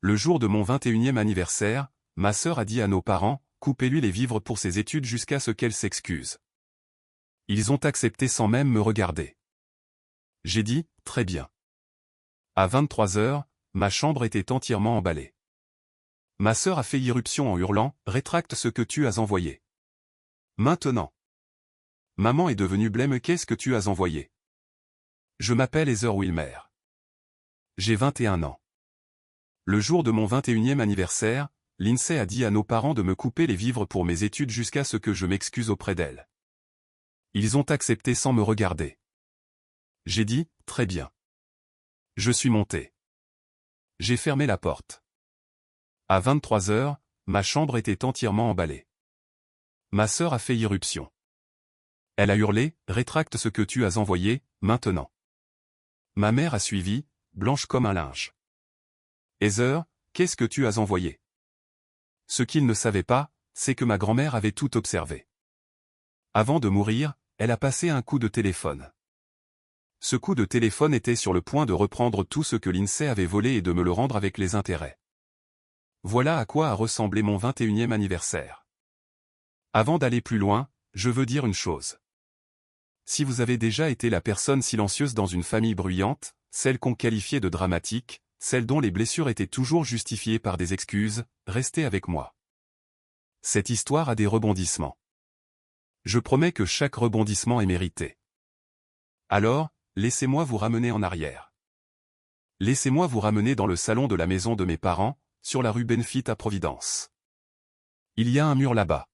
Le jour de mon 21e anniversaire, ma sœur a dit à nos parents, coupez-lui les vivres pour ses études jusqu'à ce qu'elle s'excuse. Ils ont accepté sans même me regarder. J'ai dit, très bien. À 23 heures, ma chambre était entièrement emballée. Ma sœur a fait irruption en hurlant, rétracte ce que tu as envoyé. Maintenant. Maman est devenue blême, qu'est-ce que tu as envoyé? Je m'appelle Heather Wilmer. J'ai 21 ans. Le jour de mon 21e anniversaire, l'INSEE a dit à nos parents de me couper les vivres pour mes études jusqu'à ce que je m'excuse auprès d'elle. Ils ont accepté sans me regarder. J'ai dit, très bien. Je suis monté. J'ai fermé la porte. À 23 heures, ma chambre était entièrement emballée. Ma sœur a fait irruption. Elle a hurlé, rétracte ce que tu as envoyé, maintenant. Ma mère a suivi, blanche comme un linge. Heather, qu'est-ce que tu as envoyé? Ce qu'il ne savait pas, c'est que ma grand-mère avait tout observé. Avant de mourir, elle a passé un coup de téléphone. Ce coup de téléphone était sur le point de reprendre tout ce que l'INSEE avait volé et de me le rendre avec les intérêts. Voilà à quoi a ressemblé mon 21e anniversaire. Avant d'aller plus loin, je veux dire une chose. Si vous avez déjà été la personne silencieuse dans une famille bruyante, celle qu'on qualifiait de dramatique, celle dont les blessures étaient toujours justifiées par des excuses, restez avec moi. Cette histoire a des rebondissements. Je promets que chaque rebondissement est mérité. Alors, laissez-moi vous ramener en arrière. Laissez-moi vous ramener dans le salon de la maison de mes parents, sur la rue Benfit à Providence. Il y a un mur là-bas.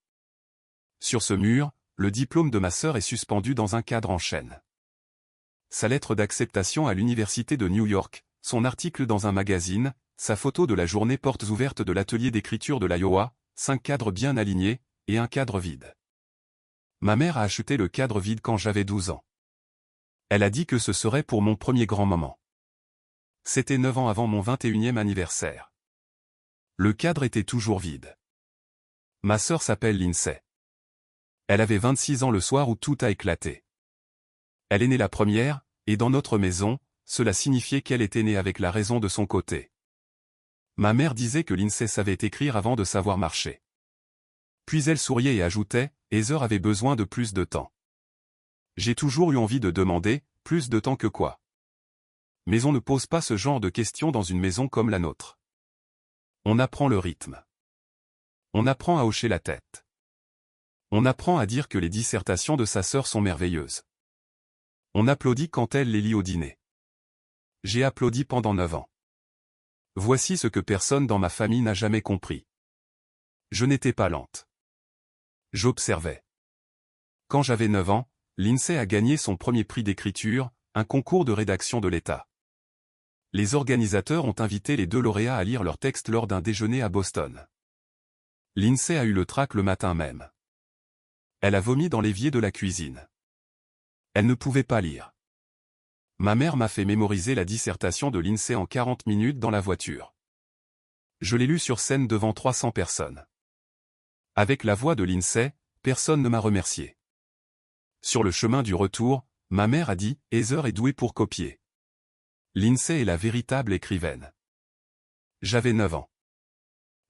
Sur ce mur, le diplôme de ma sœur est suspendu dans un cadre en chêne. Sa lettre d'acceptation à l'université de New York, son article dans un magazine, sa photo de la journée portes ouvertes de l'atelier d'écriture de l'Iowa, 5 cadres bien alignés, et un cadre vide. Ma mère a acheté le cadre vide quand j'avais 12 ans. Elle a dit que ce serait pour mon premier grand moment. C'était 9 ans avant mon 21e anniversaire. Le cadre était toujours vide. Ma sœur s'appelle Lindsay. Elle avait 26 ans le soir où tout a éclaté. Elle est née la première, et dans notre maison, cela signifiait qu'elle était née avec la raison de son côté. Ma mère disait que Lindsay savait écrire avant de savoir marcher. Puis elle souriait et ajoutait, Heather avait besoin de plus de temps. J'ai toujours eu envie de demander, plus de temps que quoi? Mais on ne pose pas ce genre de questions dans une maison comme la nôtre. On apprend le rythme. On apprend à hocher la tête. On apprend à dire que les dissertations de sa sœur sont merveilleuses. On applaudit quand elle les lit au dîner. J'ai applaudi pendant 9 ans. Voici ce que personne dans ma famille n'a jamais compris. Je n'étais pas lente. J'observais. Quand j'avais 9 ans, Lindsay a gagné son premier prix d'écriture, un concours de rédaction de l'État. Les organisateurs ont invité les 2 lauréats à lire leurs textes lors d'un déjeuner à Boston. Lindsay a eu le trac le matin même. Elle a vomi dans l'évier de la cuisine. Elle ne pouvait pas lire. Ma mère m'a fait mémoriser la dissertation de Lindsay en 40 minutes dans la voiture. Je l'ai lue sur scène devant 300 personnes. Avec la voix de Lindsay, personne ne m'a remercié. Sur le chemin du retour, ma mère a dit « Heather est douée pour copier. Lindsay est la véritable écrivaine. » J'avais 9 ans.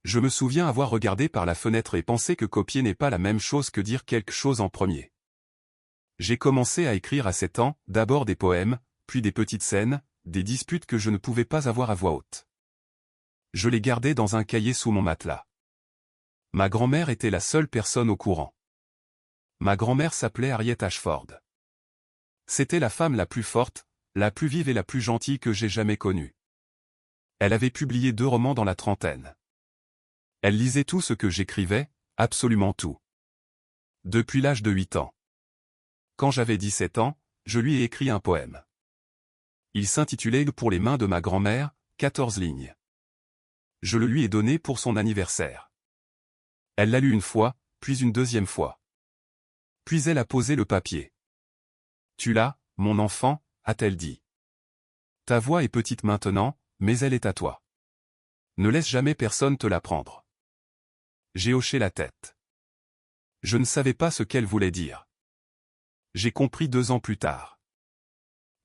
Je me souviens avoir regardé par la fenêtre et pensé que copier n'est pas la même chose que dire quelque chose en premier. J'ai commencé à écrire à 7 ans, d'abord des poèmes, puis des petites scènes, des disputes que je ne pouvais pas avoir à voix haute. Je les gardais dans un cahier sous mon matelas. Ma grand-mère était la seule personne au courant. Ma grand-mère s'appelait Harriet Ashford. C'était la femme la plus forte, la plus vive et la plus gentille que j'ai jamais connue. Elle avait publié 2 romans dans la trentaine. Elle lisait tout ce que j'écrivais, absolument tout. Depuis l'âge de 8 ans. Quand j'avais 17 ans, je lui ai écrit un poème. Il s'intitulait « Pour les mains de ma grand-mère », 14 lignes. Je le lui ai donné pour son anniversaire. Elle l'a lu une fois, puis une deuxième fois. Puis elle a posé le papier. « Tu l'as, mon enfant », a-t-elle dit. « Ta voix est petite maintenant, mais elle est à toi. Ne laisse jamais personne te la prendre. » J'ai hoché la tête. Je ne savais pas ce qu'elle voulait dire. J'ai compris 2 ans plus tard.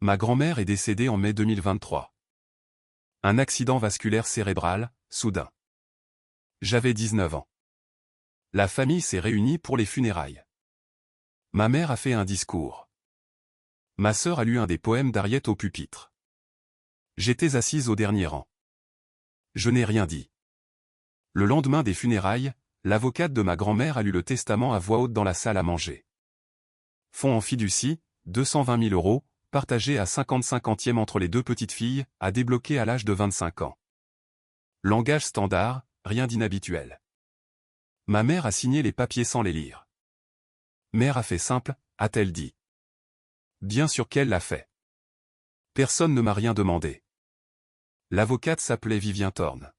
Ma grand-mère est décédée en mai 2023. Un accident vasculaire cérébral, soudain. J'avais 19 ans. La famille s'est réunie pour les funérailles. Ma mère a fait un discours. Ma sœur a lu un des poèmes d'Harriet au pupitre. J'étais assise au dernier rang. Je n'ai rien dit. Le lendemain des funérailles, l'avocate de ma grand-mère a lu le testament à voix haute dans la salle à manger. Fonds en fiducie, 220 000 €, partagés à 50-50e entre les deux petites filles, à débloquer à l'âge de 25 ans. Langage standard, rien d'inhabituel. Ma mère a signé les papiers sans les lire. Mère a fait simple, a-t-elle dit. Bien sûr qu'elle l'a fait. Personne ne m'a rien demandé. L'avocate s'appelait Vivien Thorne.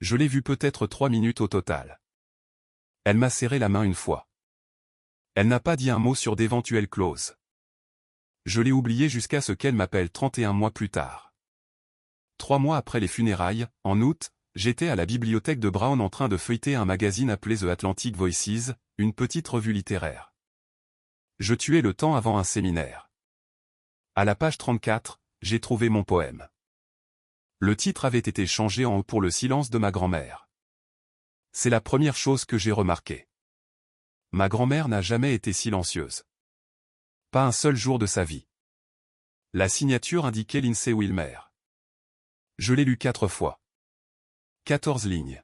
Je l'ai vue peut-être 3 minutes au total. Elle m'a serré la main une fois. Elle n'a pas dit un mot sur d'éventuelles clauses. Je l'ai oubliée jusqu'à ce qu'elle m'appelle 31 mois plus tard. 3 mois après les funérailles, en août, j'étais à la bibliothèque de Brown en train de feuilleter un magazine appelé The Atlantic Voices, une petite revue littéraire. Je tuais le temps avant un séminaire. À la page 34, j'ai trouvé mon poème. Le titre avait été changé en haut pour le silence de ma grand-mère. C'est la première chose que j'ai remarquée. Ma grand-mère n'a jamais été silencieuse. Pas un seul jour de sa vie. La signature indiquait Lindsay Wilmer. Je l'ai lu 4 fois. 14 lignes.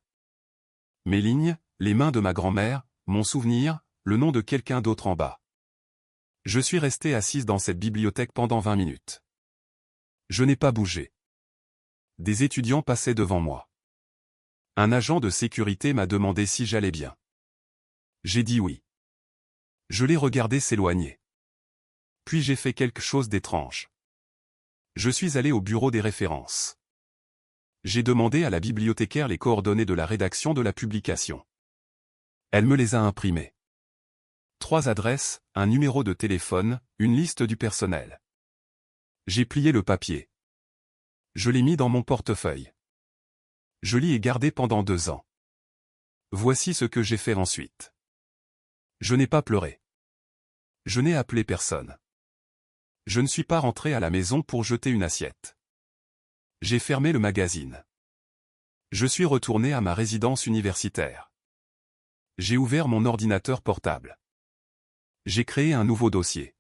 Mes lignes, les mains de ma grand-mère, mon souvenir, le nom de quelqu'un d'autre en bas. Je suis restée assise dans cette bibliothèque pendant 20 minutes. Je n'ai pas bougé. Des étudiants passaient devant moi. Un agent de sécurité m'a demandé si j'allais bien. J'ai dit oui. Je l'ai regardé s'éloigner. Puis j'ai fait quelque chose d'étrange. Je suis allé au bureau des références. J'ai demandé à la bibliothécaire les coordonnées de la rédaction de la publication. Elle me les a imprimées. 3 adresses, un numéro de téléphone, une liste du personnel. J'ai plié le papier. Je l'ai mis dans mon portefeuille. Je l'y ai gardé pendant 2 ans. Voici ce que j'ai fait ensuite. Je n'ai pas pleuré. Je n'ai appelé personne. Je ne suis pas rentré à la maison pour jeter une assiette. J'ai fermé le magazine. Je suis retourné à ma résidence universitaire. J'ai ouvert mon ordinateur portable. J'ai créé un nouveau dossier.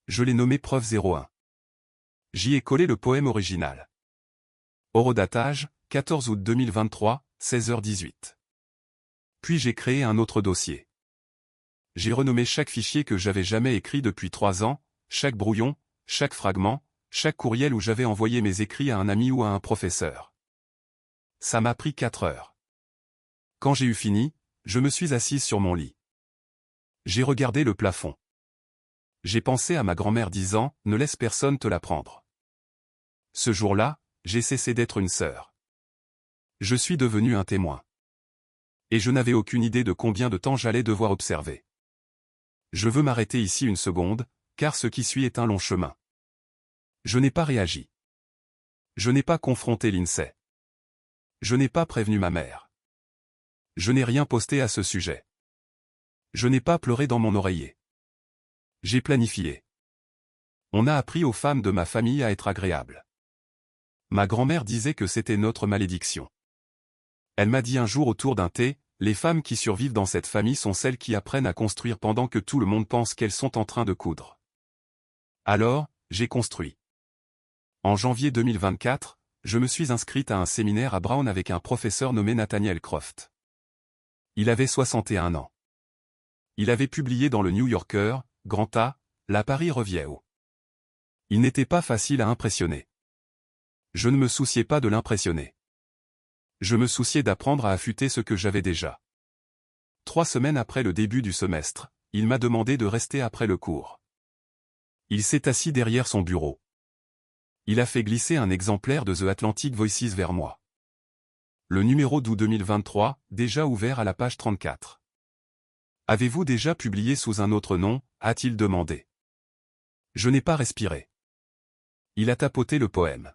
Je l'ai nommé Preuve 01. J'y ai collé le poème original. Horodatage, 14 août 2023, 16h18. Puis j'ai créé un autre dossier. J'ai renommé chaque fichier que j'avais jamais écrit depuis 3 ans, chaque brouillon, chaque fragment, chaque courriel où j'avais envoyé mes écrits à un ami ou à un professeur. Ça m'a pris 4 heures. Quand j'ai eu fini, je me suis assise sur mon lit. J'ai regardé le plafond. J'ai pensé à ma grand-mère disant « Ne laisse personne te la prendre ». Ce jour-là, j'ai cessé d'être une sœur. Je suis devenu un témoin. Et je n'avais aucune idée de combien de temps j'allais devoir observer. Je veux m'arrêter ici une seconde, car ce qui suit est un long chemin. Je n'ai pas réagi. Je n'ai pas confronté Lindsay. Je n'ai pas prévenu ma mère. Je n'ai rien posté à ce sujet. Je n'ai pas pleuré dans mon oreiller. J'ai planifié. On a appris aux femmes de ma famille à être agréables. Ma grand-mère disait que c'était notre malédiction. Elle m'a dit un jour autour d'un thé, les femmes qui survivent dans cette famille sont celles qui apprennent à construire pendant que tout le monde pense qu'elles sont en train de coudre. Alors, j'ai construit. En janvier 2024, je me suis inscrite à un séminaire à Brown avec un professeur nommé Nathaniel Croft. Il avait 61 ans. Il avait publié dans le New Yorker, Grand A, La Paris Review. Il n'était pas facile à impressionner. Je ne me souciais pas de l'impressionner. Je me souciais d'apprendre à affûter ce que j'avais déjà. 3 semaines après le début du semestre, il m'a demandé de rester après le cours. Il s'est assis derrière son bureau. Il a fait glisser un exemplaire de The Atlantic Voices vers moi. Le numéro d'août 2023, déjà ouvert à la page 34. Avez-vous déjà publié sous un autre nom, a-t-il demandé. Je n'ai pas respiré. Il a tapoté le poème.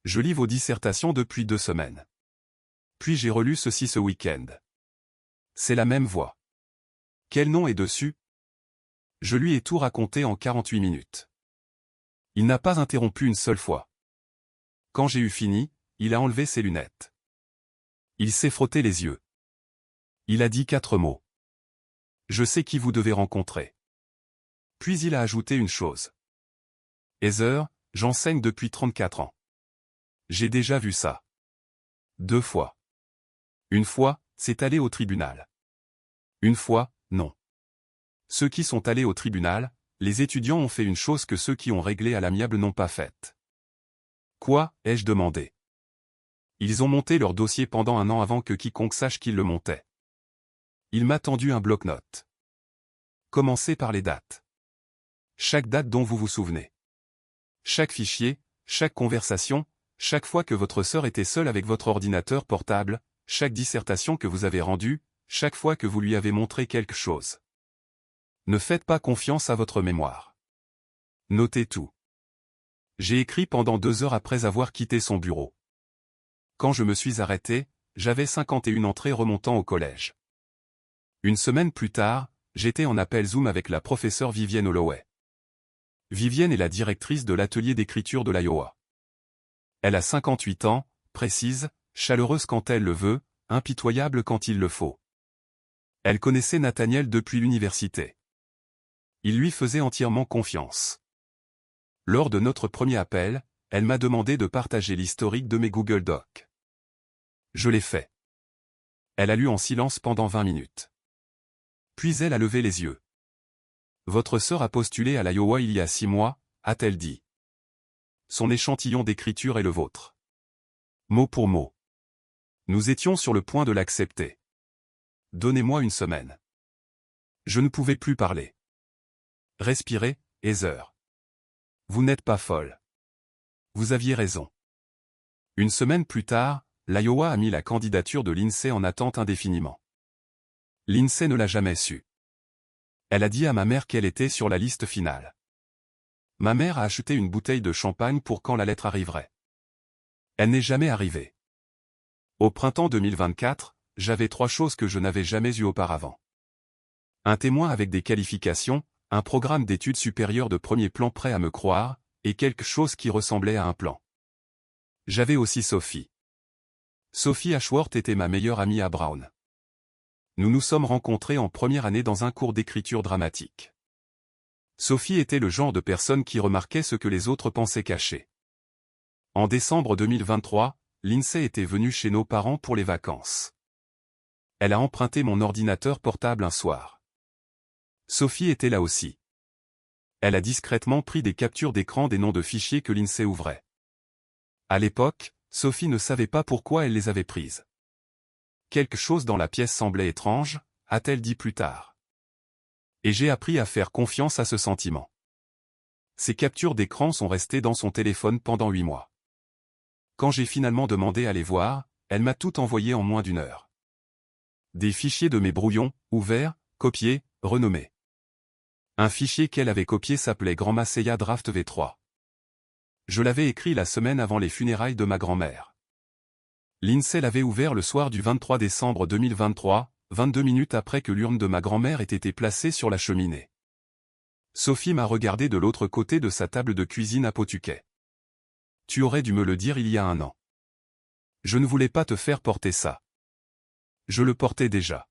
Je lis vos dissertations depuis 2 semaines. Puis j'ai relu ceci ce week-end. C'est la même voix. Quel nom est dessus? Je lui ai tout raconté en 48 minutes. Il n'a pas interrompu une seule fois. Quand j'ai eu fini, il a enlevé ses lunettes. Il s'est frotté les yeux. Il a dit 4 mots. Je sais qui vous devez rencontrer. Puis il a ajouté une chose. Heather, j'enseigne depuis 34 ans. J'ai déjà vu ça. 2 fois. Une fois, c'est allé au tribunal. Une fois, non. Ceux qui sont allés au tribunal, les étudiants ont fait une chose que ceux qui ont réglé à l'amiable n'ont pas faite. Quoi, ai-je demandé. Ils ont monté leur dossier pendant 1 an avant que quiconque sache qu'ils le montaient. Il m'a tendu un bloc-notes. Commencez par les dates. Chaque date dont vous vous souvenez. Chaque fichier, chaque conversation, chaque fois que votre sœur était seule avec votre ordinateur portable, chaque dissertation que vous avez rendue, chaque fois que vous lui avez montré quelque chose. Ne faites pas confiance à votre mémoire. Notez tout. J'ai écrit pendant 2 heures après avoir quitté son bureau. Quand je me suis arrêté, j'avais 51 entrées remontant au collège. Une semaine plus tard, j'étais en appel Zoom avec la professeure Vivienne Holloway. Vivienne est la directrice de l'atelier d'écriture de l'Iowa. Elle a 58 ans, précise, chaleureuse quand elle le veut, impitoyable quand il le faut. Elle connaissait Nathaniel depuis l'université. Il lui faisait entièrement confiance. Lors de notre premier appel, elle m'a demandé de partager l'historique de mes Google Docs. Je l'ai fait. Elle a lu en silence pendant 20 minutes. Puis elle a levé les yeux. Votre sœur a postulé à l'Iowa il y a 6 mois, a-t-elle dit. Son échantillon d'écriture est le vôtre. Mot pour mot. Nous étions sur le point de l'accepter. Donnez-moi 1 semaine. Je ne pouvais plus parler. Respirez, Heather. Vous n'êtes pas folle. Vous aviez raison. 1 semaine plus tard, l'Iowa a mis la candidature de l'INSEE en attente indéfiniment. L'INSEE ne l'a jamais su. Elle a dit à ma mère qu'elle était sur la liste finale. Ma mère a acheté une bouteille de champagne pour quand la lettre arriverait. Elle n'est jamais arrivée. Au printemps 2024, j'avais 3 choses que je n'avais jamais eues auparavant. Un témoin avec des qualifications, un programme d'études supérieures de premier plan prêt à me croire, et quelque chose qui ressemblait à un plan. J'avais aussi Sophie. Sophie Ashworth était ma meilleure amie à Brown. Nous nous sommes rencontrés en première année dans un cours d'écriture dramatique. Sophie était le genre de personne qui remarquait ce que les autres pensaient cacher. En décembre 2023, l'INSEE était venue chez nos parents pour les vacances. Elle a emprunté mon ordinateur portable un soir. Sophie était là aussi. Elle a discrètement pris des captures d'écran des noms de fichiers que l'INSEE ouvrait. À l'époque, Sophie ne savait pas pourquoi elle les avait prises. Quelque chose dans la pièce semblait étrange, a-t-elle dit plus tard. Et j'ai appris à faire confiance à ce sentiment. Ces captures d'écran sont restées dans son téléphone pendant 8 mois. Quand j'ai finalement demandé à les voir, elle m'a tout envoyé en moins d'1 heure. Des fichiers de mes brouillons, ouverts, copiés, renommés. Un fichier qu'elle avait copié s'appelait Grand Masseya Draft V3. Je l'avais écrit la semaine avant les funérailles de ma grand-mère. L'INSEE l'avait ouvert le soir du 23 décembre 2023, 22 minutes après que l'urne de ma grand-mère ait été placée sur la cheminée. Sophie m'a regardé de l'autre côté de sa table de cuisine à Pawtucket. Tu aurais dû me le dire il y a 1 an. Je ne voulais pas te faire porter ça. Je le portais déjà.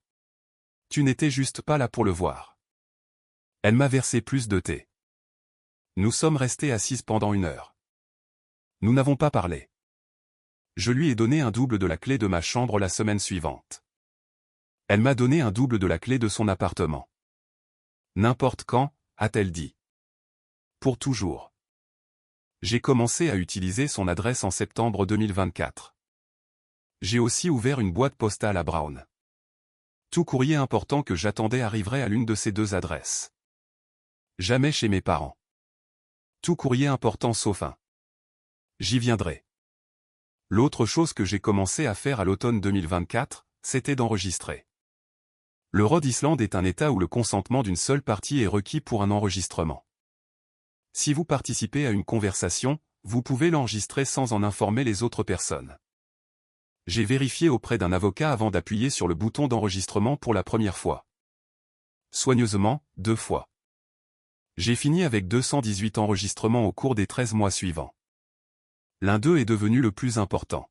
Tu n'étais juste pas là pour le voir. Elle m'a versé plus de thé. Nous sommes restés assises pendant 1 heure. Nous n'avons pas parlé. Je lui ai donné un double de la clé de ma chambre la semaine suivante. Elle m'a donné un double de la clé de son appartement. N'importe quand, a-t-elle dit. Pour toujours. J'ai commencé à utiliser son adresse en septembre 2024. J'ai aussi ouvert une boîte postale à Brown. Tout courrier important que j'attendais arriverait à l'une de ces 2 adresses. Jamais chez mes parents. Tout courrier important sauf un. J'y viendrai. L'autre chose que j'ai commencé à faire à l'automne 2024, c'était d'enregistrer. Le Rhode Island est un État où le consentement d'une seule partie est requis pour un enregistrement. Si vous participez à une conversation, vous pouvez l'enregistrer sans en informer les autres personnes. J'ai vérifié auprès d'un avocat avant d'appuyer sur le bouton d'enregistrement pour la première fois. Soigneusement, 2 fois. J'ai fini avec 218 enregistrements au cours des 13 mois suivants. L'un d'eux est devenu le plus important.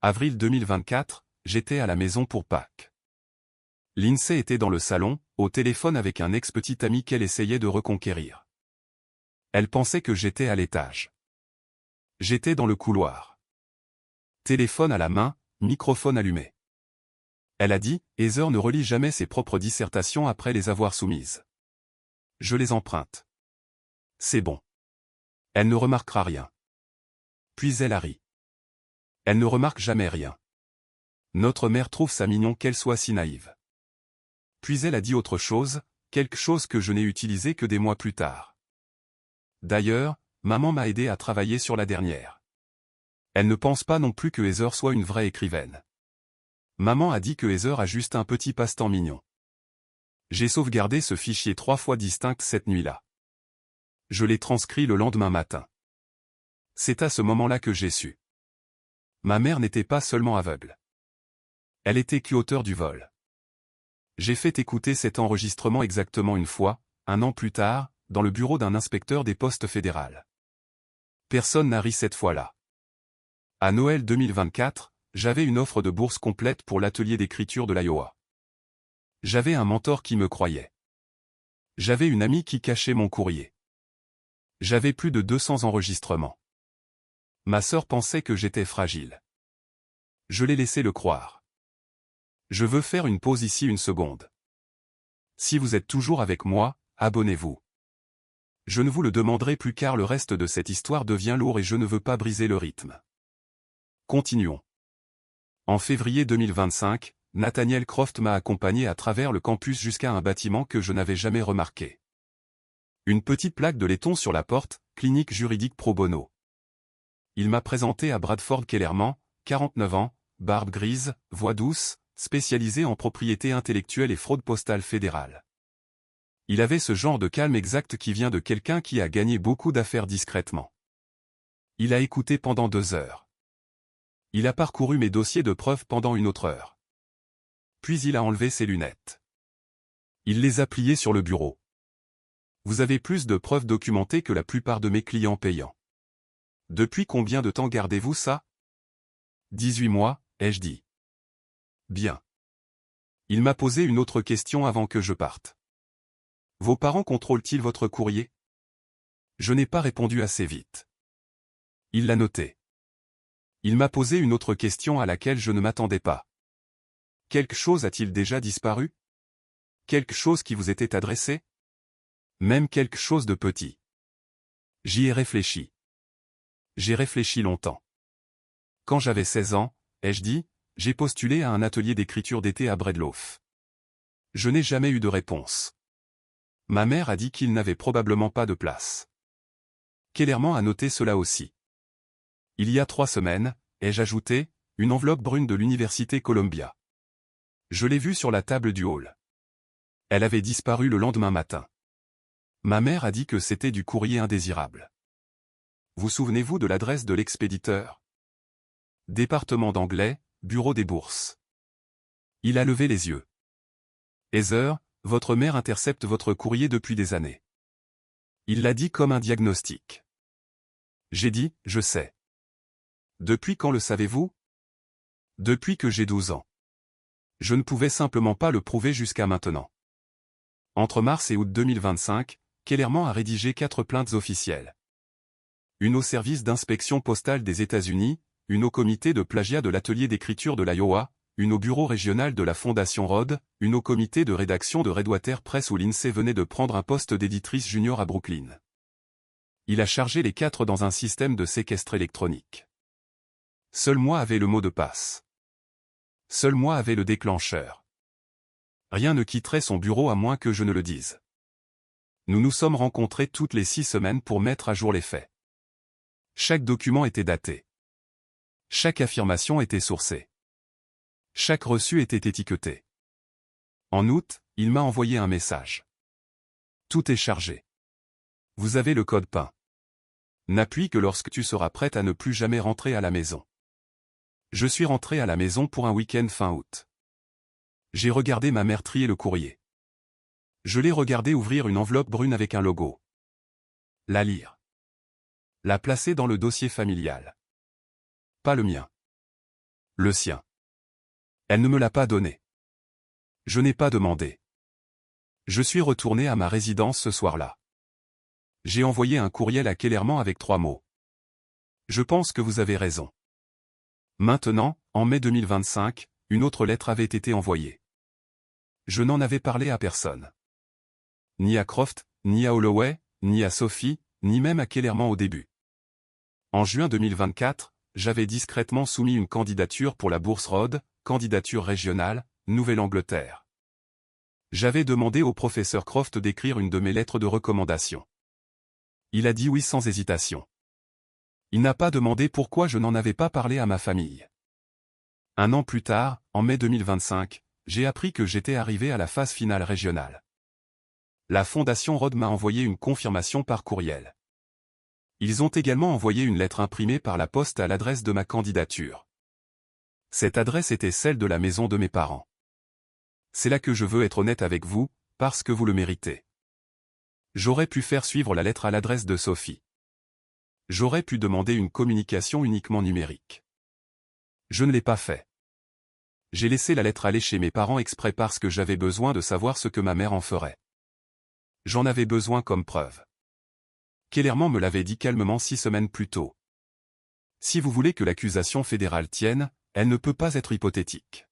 Avril 2024, j'étais à la maison pour Pâques. Lindsay était dans le salon, au téléphone avec un ex-petit ami qu'elle essayait de reconquérir. Elle pensait que j'étais à l'étage. J'étais dans le couloir. Téléphone à la main, microphone allumé. Elle a dit, Heather ne relit jamais ses propres dissertations après les avoir soumises. Je les emprunte. C'est bon. Elle ne remarquera rien. Puis elle a ri. Elle ne remarque jamais rien. Notre mère trouve ça mignon qu'elle soit si naïve. Puis elle a dit autre chose, quelque chose que je n'ai utilisé que des mois plus tard. D'ailleurs, maman m'a aidé à travailler sur la dernière. Elle ne pense pas non plus que Heather soit une vraie écrivaine. Maman a dit que Heather a juste un petit passe-temps mignon. J'ai sauvegardé ce fichier 3 fois distinct cette nuit-là. Je l'ai transcrit le lendemain matin. C'est à ce moment-là que j'ai su. Ma mère n'était pas seulement aveugle. Elle était qu'auteur du vol. J'ai fait écouter cet enregistrement exactement une fois, 1 an plus tard, dans le bureau d'un inspecteur des postes fédérales. Personne n'a ri cette fois-là. À Noël 2024, j'avais une offre de bourse complète pour l'atelier d'écriture de l'Iowa. J'avais un mentor qui me croyait. J'avais une amie qui cachait mon courrier. J'avais plus de 200 enregistrements. Ma sœur pensait que j'étais fragile. Je l'ai laissé le croire. Je veux faire une pause ici une seconde. Si vous êtes toujours avec moi, abonnez-vous. Je ne vous le demanderai plus car le reste de cette histoire devient lourd et je ne veux pas briser le rythme. Continuons. En février 2025, Nathaniel Croft m'a accompagné à travers le campus jusqu'à un bâtiment que je n'avais jamais remarqué. Une petite plaque de laiton sur la porte, clinique juridique pro bono. Il m'a présenté à Bradford Kellerman, 49 ans, barbe grise, voix douce, spécialisé en propriété intellectuelle et fraude postale fédérale. Il avait ce genre de calme exact qui vient de quelqu'un qui a gagné beaucoup d'affaires discrètement. Il a écouté pendant 2 heures. Il a parcouru mes dossiers de preuves pendant une autre heure. Puis il a enlevé ses lunettes. Il les a pliées sur le bureau. Vous avez plus de preuves documentées que la plupart de mes clients payants. Depuis combien de temps gardez-vous ça? 18 mois, ai-je dit. Bien. Il m'a posé une autre question avant que je parte. Vos parents contrôlent-ils votre courrier? Je n'ai pas répondu assez vite. Il l'a noté. Il m'a posé une autre question à laquelle je ne m'attendais pas. Quelque chose a-t-il déjà disparu? Quelque chose qui vous était adressé? Même quelque chose de petit. J'y ai réfléchi. J'ai réfléchi longtemps. Quand j'avais 16 ans, ai-je dit, j'ai postulé à un atelier d'écriture d'été à Breadloaf. Je n'ai jamais eu de réponse. Ma mère a dit qu'il n'avait probablement pas de place. Kellerman a noté cela aussi. Il y a 3 semaines, ai-je ajouté, une enveloppe brune de l'université Columbia. Je l'ai vue sur la table du hall. Elle avait disparu le lendemain matin. Ma mère a dit que c'était du courrier indésirable. Vous souvenez-vous de l'adresse de l'expéditeur? Département d'anglais, bureau des bourses. Il a levé les yeux. Heather, votre mère intercepte votre courrier depuis des années. Il l'a dit comme un diagnostic. J'ai dit, je sais. Depuis quand le savez-vous? Depuis que j'ai 12 ans. Je ne pouvais simplement pas le prouver jusqu'à maintenant. Entre mars et août 2025, Kellerman a rédigé 4 plaintes officielles. Une au service d'inspection postale des États-Unis, une au comité de plagiat de l'atelier d'écriture de l'Iowa, une au bureau régional de la Fondation Rhodes, une au comité de rédaction de Redwater Press où Lindsay venait de prendre un poste d'éditrice junior à Brooklyn. Il a chargé les 4 dans un système de séquestre électronique. Seul moi avait le mot de passe. Seul moi avait le déclencheur. Rien ne quitterait son bureau à moins que je ne le dise. Nous nous sommes rencontrés toutes les 6 semaines pour mettre à jour les faits. Chaque document était daté. Chaque affirmation était sourcée. Chaque reçu était étiqueté. En août, il m'a envoyé un message. Tout est chargé. Vous avez le code PIN. N'appuie que lorsque tu seras prête à ne plus jamais rentrer à la maison. Je suis rentré à la maison pour un week-end fin août. J'ai regardé ma mère trier le courrier. Je l'ai regardé ouvrir une enveloppe brune avec un logo. La lire. La placer dans le dossier familial. Pas le mien. Le sien. Elle ne me l'a pas donné. Je n'ai pas demandé. Je suis retourné à ma résidence ce soir-là. J'ai envoyé un courriel à Kellerman avec 3 mots. Je pense que vous avez raison. Maintenant, en mai 2025, une autre lettre avait été envoyée. Je n'en avais parlé à personne. Ni à Croft, ni à Holloway, ni à Sophie, ni même à Kellerman au début. En juin 2024, j'avais discrètement soumis une candidature pour la bourse Rhodes, candidature régionale, Nouvelle-Angleterre. J'avais demandé au professeur Croft d'écrire une de mes lettres de recommandation. Il a dit oui sans hésitation. Il n'a pas demandé pourquoi je n'en avais pas parlé à ma famille. Un an plus tard, en mai 2025, j'ai appris que j'étais arrivé à la phase finale régionale. La Fondation Rhodes m'a envoyé une confirmation par courriel. Ils ont également envoyé une lettre imprimée par la poste à l'adresse de ma candidature. Cette adresse était celle de la maison de mes parents. C'est là que je veux être honnête avec vous, parce que vous le méritez. J'aurais pu faire suivre la lettre à l'adresse de Sophie. J'aurais pu demander une communication uniquement numérique. Je ne l'ai pas fait. J'ai laissé la lettre aller chez mes parents exprès parce que j'avais besoin de savoir ce que ma mère en ferait. J'en avais besoin comme preuve. Kellerman me l'avait dit calmement 6 semaines plus tôt. Si vous voulez que l'accusation fédérale tienne, elle ne peut pas être hypothétique.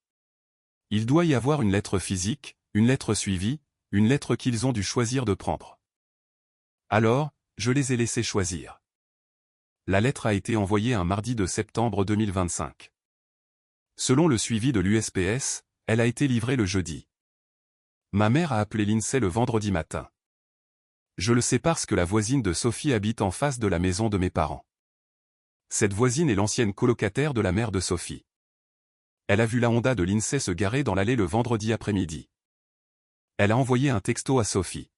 Il doit y avoir une lettre physique, une lettre suivie, une lettre qu'ils ont dû choisir de prendre. Alors, je les ai laissés choisir. La lettre a été envoyée un mardi de septembre 2025. Selon le suivi de l'USPS, elle a été livrée le jeudi. Ma mère a appelé l'INSEE le vendredi matin. Je le sais parce que la voisine de Sophie habite en face de la maison de mes parents. Cette voisine est l'ancienne colocataire de la mère de Sophie. Elle a vu la Honda de l'INSEE se garer dans l'allée le vendredi après-midi. Elle a envoyé un texto à Sophie.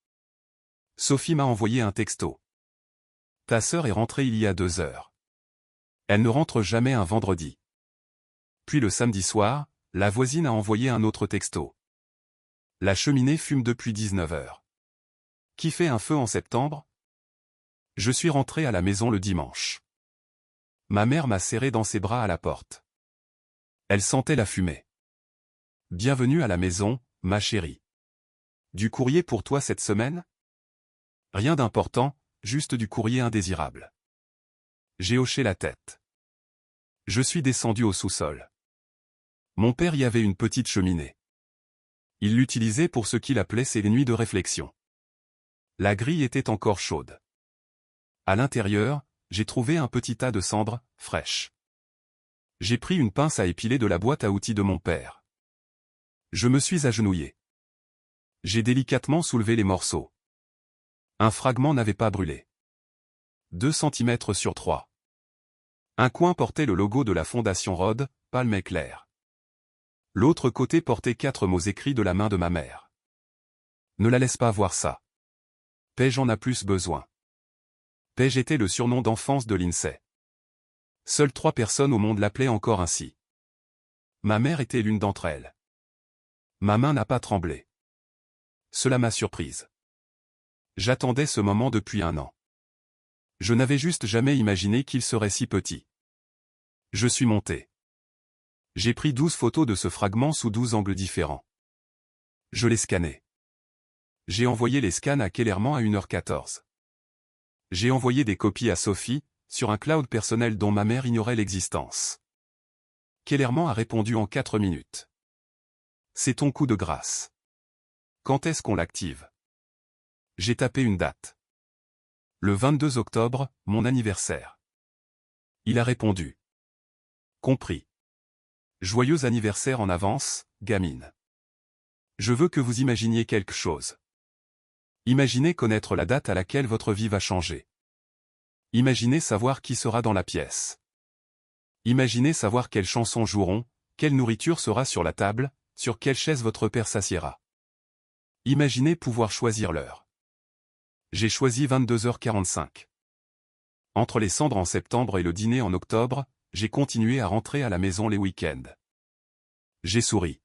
Sophie m'a envoyé un texto. Ta sœur est rentrée il y a 2 heures. Elle ne rentre jamais un vendredi. Puis le samedi soir, la voisine a envoyé un autre texto. La cheminée fume depuis 19 heures. Qui fait un feu en septembre? Je suis rentré à la maison le dimanche. Ma mère m'a serré dans ses bras à la porte. Elle sentait la fumée. Bienvenue à la maison, ma chérie. Du courrier pour toi cette semaine? Rien d'important, juste du courrier indésirable. J'ai hoché la tête. Je suis descendu au sous-sol. Mon père y avait une petite cheminée. Il l'utilisait pour ce qu'il appelait ses nuits de réflexion. La grille était encore chaude. À l'intérieur, j'ai trouvé un petit tas de cendres, fraîches. J'ai pris une pince à épiler de la boîte à outils de mon père. Je me suis agenouillé. J'ai délicatement soulevé les morceaux. Un fragment n'avait pas brûlé. 2 cm sur 3. Un coin portait le logo de la Fondation Rhodes, palme éclair. L'autre côté portait 4 mots écrits de la main de ma mère. Ne la laisse pas voir ça. Paige en a plus besoin. Paige était le surnom d'enfance de l'INSEE. Seules 3 personnes au monde l'appelaient encore ainsi. Ma mère était l'une d'entre elles. Ma main n'a pas tremblé. Cela m'a surprise. J'attendais ce moment depuis 1 an. Je n'avais juste jamais imaginé qu'il serait si petit. Je suis monté. J'ai pris 12 photos de ce fragment sous 12 angles différents. Je les scannais. J'ai envoyé les scans à Kellerman à 1h14. J'ai envoyé des copies à Sophie, sur un cloud personnel dont ma mère ignorait l'existence. Kellerman a répondu en 4 minutes. C'est ton coup de grâce. Quand est-ce qu'on l'active? J'ai tapé une date. Le 22 octobre, mon anniversaire. Il a répondu. Compris. Joyeux anniversaire en avance, gamine. Je veux que vous imaginiez quelque chose. Imaginez connaître la date à laquelle votre vie va changer. Imaginez savoir qui sera dans la pièce. Imaginez savoir quelles chansons joueront, quelle nourriture sera sur la table, sur quelle chaise votre père s'assiera. Imaginez pouvoir choisir l'heure. J'ai choisi 22h45. Entre les cendres en septembre et le dîner en octobre, j'ai continué à rentrer à la maison les week-ends. J'ai souri.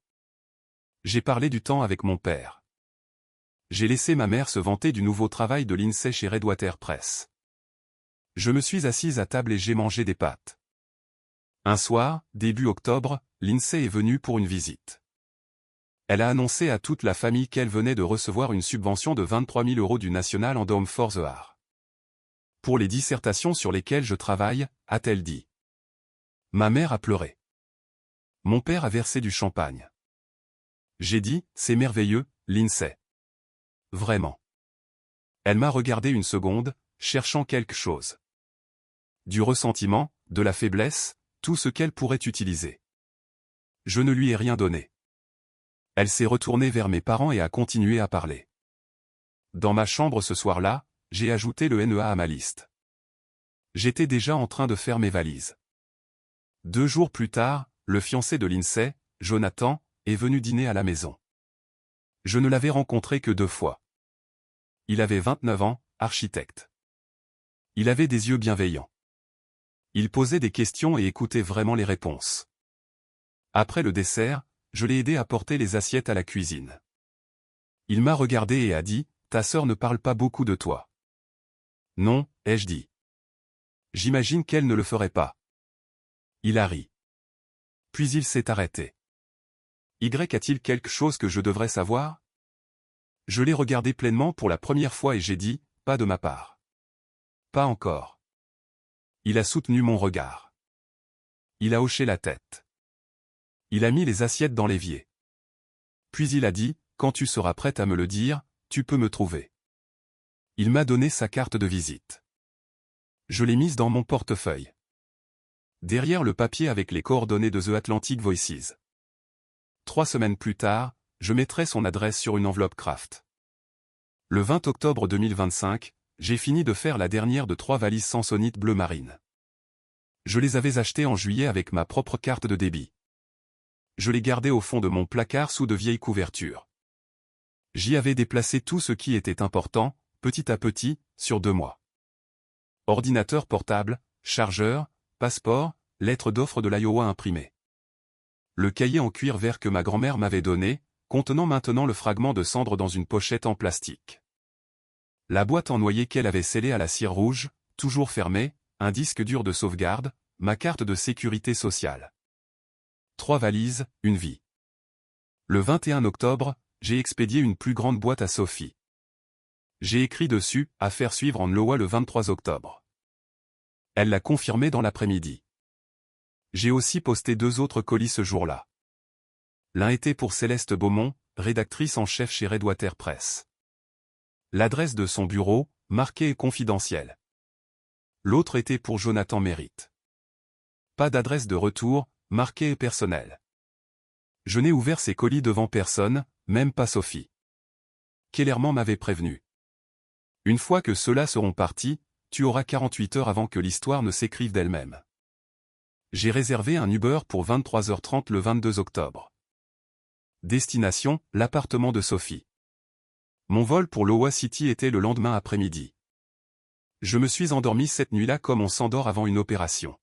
J'ai parlé du temps avec mon père. J'ai laissé ma mère se vanter du nouveau travail de l'INSEE chez Redwater Press. Je me suis assise à table et j'ai mangé des pâtes. Un soir, début octobre, l'INSEE est venue pour une visite. Elle a annoncé à toute la famille qu'elle venait de recevoir une subvention de 23 000 € du National Endowment for the Arts. Pour les dissertations sur lesquelles je travaille, a-t-elle dit. Ma mère a pleuré. Mon père a versé du champagne. J'ai dit, c'est merveilleux, l'INSEE. Vraiment. Elle m'a regardé une seconde, cherchant quelque chose. Du ressentiment, de la faiblesse, tout ce qu'elle pourrait utiliser. Je ne lui ai rien donné. Elle s'est retournée vers mes parents et a continué à parler. Dans ma chambre ce soir-là, j'ai ajouté le NEA à ma liste. J'étais déjà en train de faire mes valises. 2 jours plus tard, le fiancé de l'INSEE, Jonathan, est venu dîner à la maison. Je ne l'avais rencontré que 2 fois. Il avait 29 ans, architecte. Il avait des yeux bienveillants. Il posait des questions et écoutait vraiment les réponses. Après le dessert, je l'ai aidé à porter les assiettes à la cuisine. Il m'a regardé et a dit, « Ta sœur ne parle pas beaucoup de toi. » Non, ai-je dit. J'imagine qu'elle ne le ferait pas. Il a ri. Puis il s'est arrêté. Y a-t-il quelque chose que je devrais savoir? Je l'ai regardé pleinement pour la première fois et j'ai dit, pas de ma part. Pas encore. Il a soutenu mon regard. Il a hoché la tête. Il a mis les assiettes dans l'évier. Puis il a dit, quand tu seras prête à me le dire, tu peux me trouver. Il m'a donné sa carte de visite. Je l'ai mise dans mon portefeuille. Derrière le papier avec les coordonnées de The Atlantic Voices. 3 semaines plus tard, je mettrai son adresse sur une enveloppe Kraft. Le 20 octobre 2025, j'ai fini de faire la dernière de 3 valises Samsonite bleu marine. Je les avais achetées en juillet avec ma propre carte de débit. Je les gardais au fond de mon placard sous de vieilles couvertures. J'y avais déplacé tout ce qui était important, petit à petit, sur 2 mois. Ordinateur portable, chargeur, passeport, lettre d'offre de l'Iowa imprimée. Le cahier en cuir vert que ma grand-mère m'avait donné, contenant maintenant le fragment de cendre dans une pochette en plastique. La boîte en noyer qu'elle avait scellée à la cire rouge, toujours fermée, un disque dur de sauvegarde, ma carte de sécurité sociale. 3 valises, une vie. Le 21 octobre, j'ai expédié une plus grande boîte à Sophie. J'ai écrit dessus, à faire suivre en Iowa le 23 octobre. Elle l'a confirmé dans l'après-midi. J'ai aussi posté 2 autres colis ce jour-là. L'un était pour Céleste Beaumont, rédactrice en chef chez Redwater Press. L'adresse de son bureau, marquée est confidentielle. L'autre était pour Jonathan Mérite. Pas d'adresse de retour, marquée est personnelle. Je n'ai ouvert ces colis devant personne, même pas Sophie. Kellerman m'avait prévenu. Une fois que ceux-là seront partis, tu auras 48 heures avant que l'histoire ne s'écrive d'elle-même. J'ai réservé un Uber pour 23h30 le 22 octobre. Destination, l'appartement de Sophie. Mon vol pour l'Iowa City était le lendemain après-midi. Je me suis endormi cette nuit-là comme on s'endort avant une opération.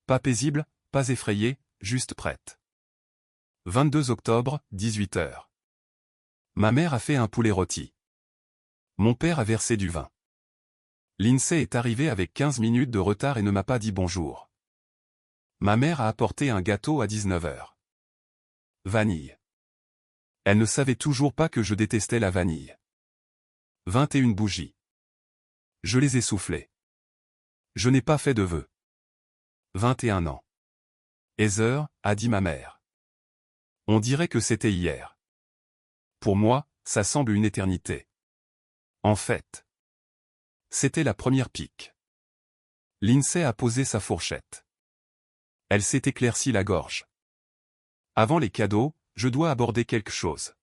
Pas paisible, pas effrayé, juste prête. 22 octobre, 18h. Ma mère a fait un poulet rôti. Mon père a versé du vin. L'INSEE est arrivé avec 15 minutes de retard et ne m'a pas dit bonjour. Ma mère a apporté un gâteau à 19h. Vanille. Elle ne savait toujours pas que je détestais la vanille. 21 bougies. Je les ai soufflées. Je n'ai pas fait de vœux. 21 ans. Heather, a dit ma mère. On dirait que c'était hier. Pour moi, ça semble une éternité. En fait, c'était la première pique. L'INSEE a posé sa fourchette. Elle s'est éclaircie la gorge. Avant les cadeaux, je dois aborder quelque chose.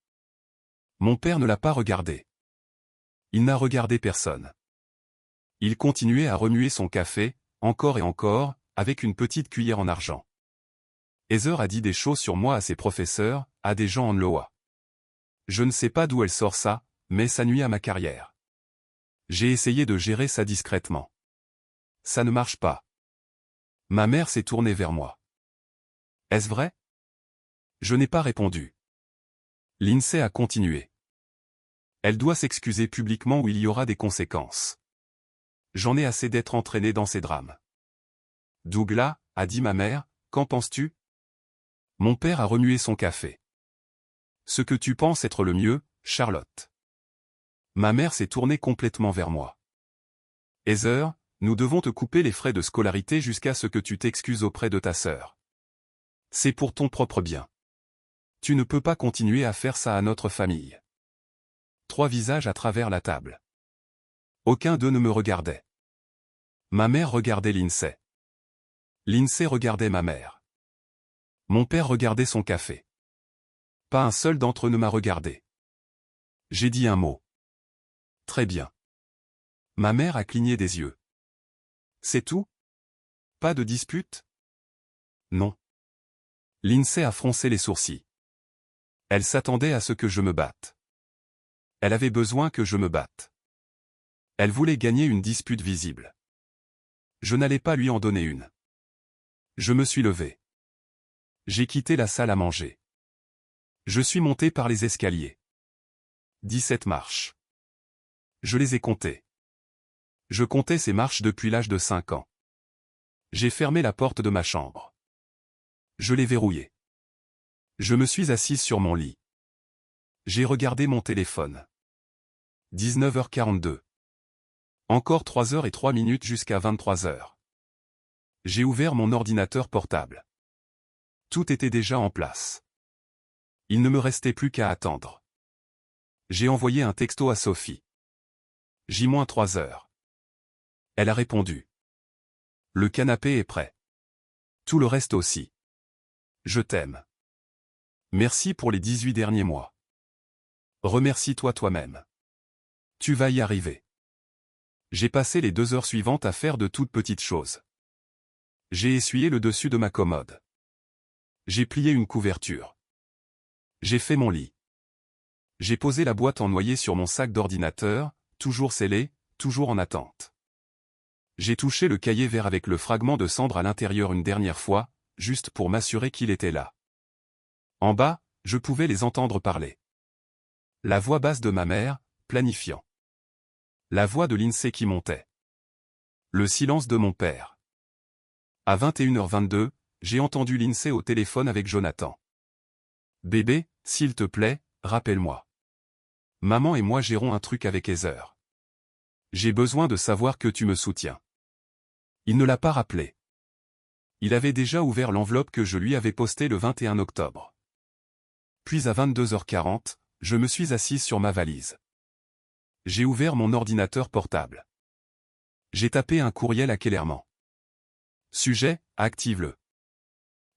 Mon père ne l'a pas regardé. Il n'a regardé personne. Il continuait à remuer son café, encore et encore, avec une petite cuillère en argent. Heather a dit des choses sur moi à ses professeurs, à des gens en Iowa. Je ne sais pas d'où elle sort ça, mais ça nuit à ma carrière. J'ai essayé de gérer ça discrètement. Ça ne marche pas. Ma mère s'est tournée vers moi. Est-ce vrai? Je n'ai pas répondu. L'INSEE a continué. Elle doit s'excuser publiquement ou il y aura des conséquences. J'en ai assez d'être entraîné dans ces drames. Douglas, a dit ma mère, qu'en penses-tu? Mon père a remué son café. Ce que tu penses être le mieux, Charlotte. Ma mère s'est tournée complètement vers moi. Heather, nous devons te couper les frais de scolarité jusqu'à ce que tu t'excuses auprès de ta sœur. C'est pour ton propre bien. Tu ne peux pas continuer à faire ça à notre famille. 3 visages à travers la table. Aucun d'eux ne me regardait. Ma mère regardait Lindsay. Lindsay regardait ma mère. Mon père regardait son café. Pas un seul d'entre eux ne m'a regardé. J'ai dit un mot. Très bien. Ma mère a cligné des yeux. C'est tout? Pas de dispute? Non. Lindsay a froncé les sourcils. Elle s'attendait à ce que je me batte. Elle avait besoin que je me batte. Elle voulait gagner une dispute visible. Je n'allais pas lui en donner une. Je me suis levé. J'ai quitté la salle à manger. Je suis monté par les escaliers. 17 marches. Je les ai comptées. Je comptais ces marches depuis l'âge de 5 ans. J'ai fermé la porte de ma chambre. Je l'ai verrouillée. Je me suis assise sur mon lit. J'ai regardé mon téléphone. 19h42. Encore 3h03 jusqu'à 23h. J'ai ouvert mon ordinateur portable. Tout était déjà en place. Il ne me restait plus qu'à attendre. J'ai envoyé un texto à Sophie. J-3 heures. Elle a répondu. Le canapé est prêt. Tout le reste aussi. Je t'aime. Merci pour les 18 derniers mois. Remercie-toi toi-même. Tu vas y arriver. J'ai passé les 2 heures suivantes à faire de toutes petites choses. J'ai essuyé le dessus de ma commode. J'ai plié une couverture. J'ai fait mon lit. J'ai posé la boîte en noyer sur mon sac d'ordinateur, toujours scellé, toujours en attente. J'ai touché le cahier vert avec le fragment de cendre à l'intérieur une dernière fois, juste pour m'assurer qu'il était là. En bas, je pouvais les entendre parler. La voix basse de ma mère, planifiant. La voix de Lindsay qui montait. Le silence de mon père. À 21h22, j'ai entendu Lindsay au téléphone avec Jonathan. Bébé, s'il te plaît, rappelle-moi. Maman et moi gérons un truc avec Heather. J'ai besoin de savoir que tu me soutiens. Il ne l'a pas rappelé. Il avait déjà ouvert l'enveloppe que je lui avais postée le 21 octobre. Puis à 22h40, je me suis assise sur ma valise. J'ai ouvert mon ordinateur portable. J'ai tapé un courriel à Kellerman. Sujet, active-le.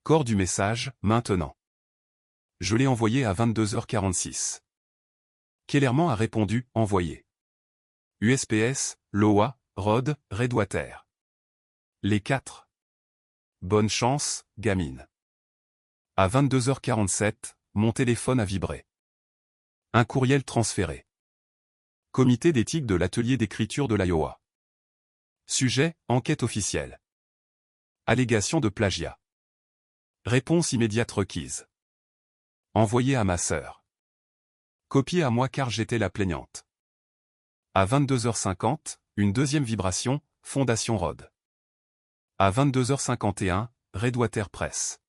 Corps du message, maintenant. Je l'ai envoyé à 22h46. Kellerman a répondu, envoyé. USPS, Iowa, Rod, Redwater. Les 4. Bonne chance, gamine. À 22h47, mon téléphone a vibré. Un courriel transféré. Comité d'éthique de l'atelier d'écriture de l'Iowa. Sujet, enquête officielle. Allégation de plagiat. Réponse immédiate requise. Envoyé à ma sœur. Copié à moi car j'étais la plaignante. À 22h50, une deuxième vibration, Fondation Rod. À 22h51, Redwater Press.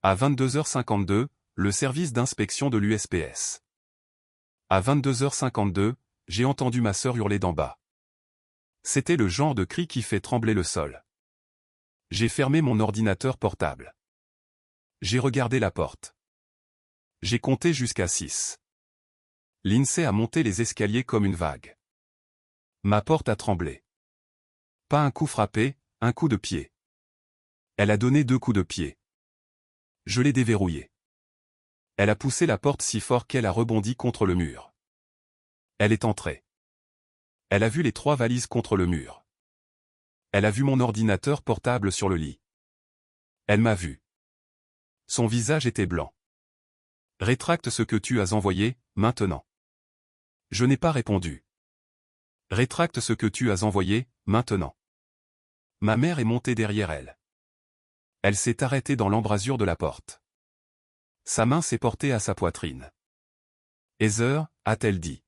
À 22h52, le service d'inspection de l'USPS. À 22h52, j'ai entendu ma sœur hurler d'en bas. C'était le genre de cri qui fait trembler le sol. J'ai fermé mon ordinateur portable. J'ai regardé la porte. J'ai compté jusqu'à 6. Lindsay a monté les escaliers comme une vague. Ma porte a tremblé. Pas un coup frappé, un coup de pied. Elle a donné 2 coups de pied. Je l'ai déverrouillée. Elle a poussé la porte si fort qu'elle a rebondi contre le mur. Elle est entrée. Elle a vu les 3 valises contre le mur. Elle a vu mon ordinateur portable sur le lit. Elle m'a vu. Son visage était blanc. Rétracte ce que tu as envoyé, maintenant. Je n'ai pas répondu. Rétracte ce que tu as envoyé, maintenant. Ma mère est montée derrière elle. Elle s'est arrêtée dans l'embrasure de la porte. Sa main s'est portée à sa poitrine. Heather, a-t-elle dit.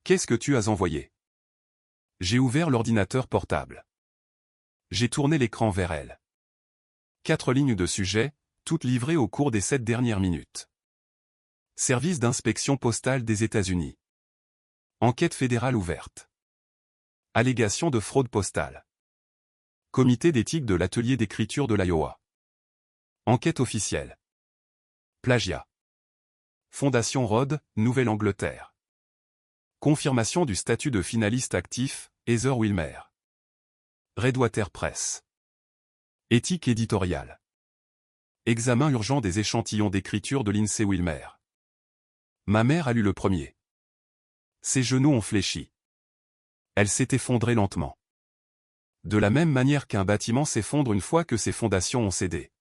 Qu'est-ce que tu as envoyé? J'ai ouvert l'ordinateur portable. J'ai tourné l'écran vers elle. 4 lignes de sujet, toutes livrées au cours des 7 dernières minutes. Service d'inspection postale des États-Unis. Enquête fédérale ouverte. Allégation de fraude postale. Comité d'éthique de l'atelier d'écriture de l'Iowa. Enquête officielle. Plagiat. Fondation Rhodes, Nouvelle-Angleterre. Confirmation du statut de finaliste actif, Heather Wilmer. Redwater Press. Éthique éditoriale. Examen urgent des échantillons d'écriture de Lindsay Wilmer. Ma mère a lu le premier. Ses genoux ont fléchi. Elle s'est effondrée lentement. De la même manière qu'un bâtiment s'effondre une fois que ses fondations ont cédé.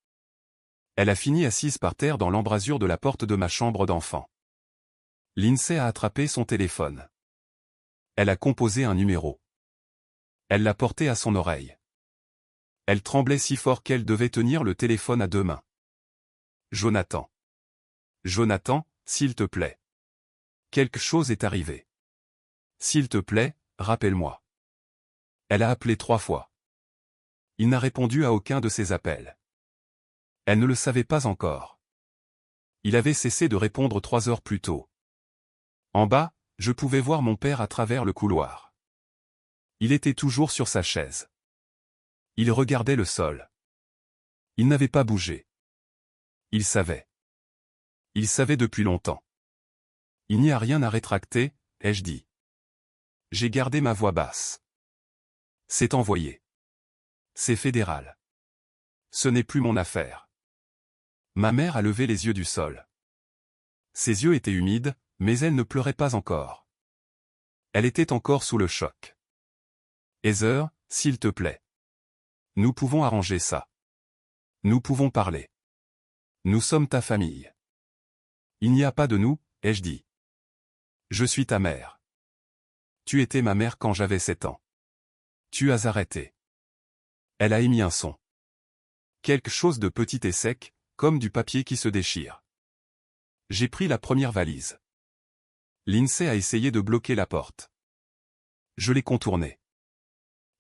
Elle a fini assise par terre dans l'embrasure de la porte de ma chambre d'enfant. Lindsay a attrapé son téléphone. Elle a composé un numéro. Elle l'a porté à son oreille. Elle tremblait si fort qu'elle devait tenir le téléphone à 2 mains. Jonathan. Jonathan, s'il te plaît. Quelque chose est arrivé. S'il te plaît, rappelle-moi. Elle a appelé 3 fois. Il n'a répondu à aucun de ses appels. Elle ne le savait pas encore. Il avait cessé de répondre 3 heures plus tôt. En bas, je pouvais voir mon père à travers le couloir. Il était toujours sur sa chaise. Il regardait le sol. Il n'avait pas bougé. Il savait. Il savait depuis longtemps. Il n'y a rien à rétracter, ai-je dit. J'ai gardé ma voix basse. C'est envoyé. C'est fédéral. Ce n'est plus mon affaire. Ma mère a levé les yeux du sol. Ses yeux étaient humides, mais elle ne pleurait pas encore. Elle était encore sous le choc. Heather, s'il te plaît. Nous pouvons arranger ça. Nous pouvons parler. Nous sommes ta famille. Il n'y a pas de nous, ai-je dit. Je suis ta mère. Tu étais ma mère quand j'avais 7 ans. Tu as arrêté. Elle a émis un son. Quelque chose de petit et sec, comme du papier qui se déchire. J'ai pris la première valise. Lindsay a essayé de bloquer la porte. Je l'ai contournée.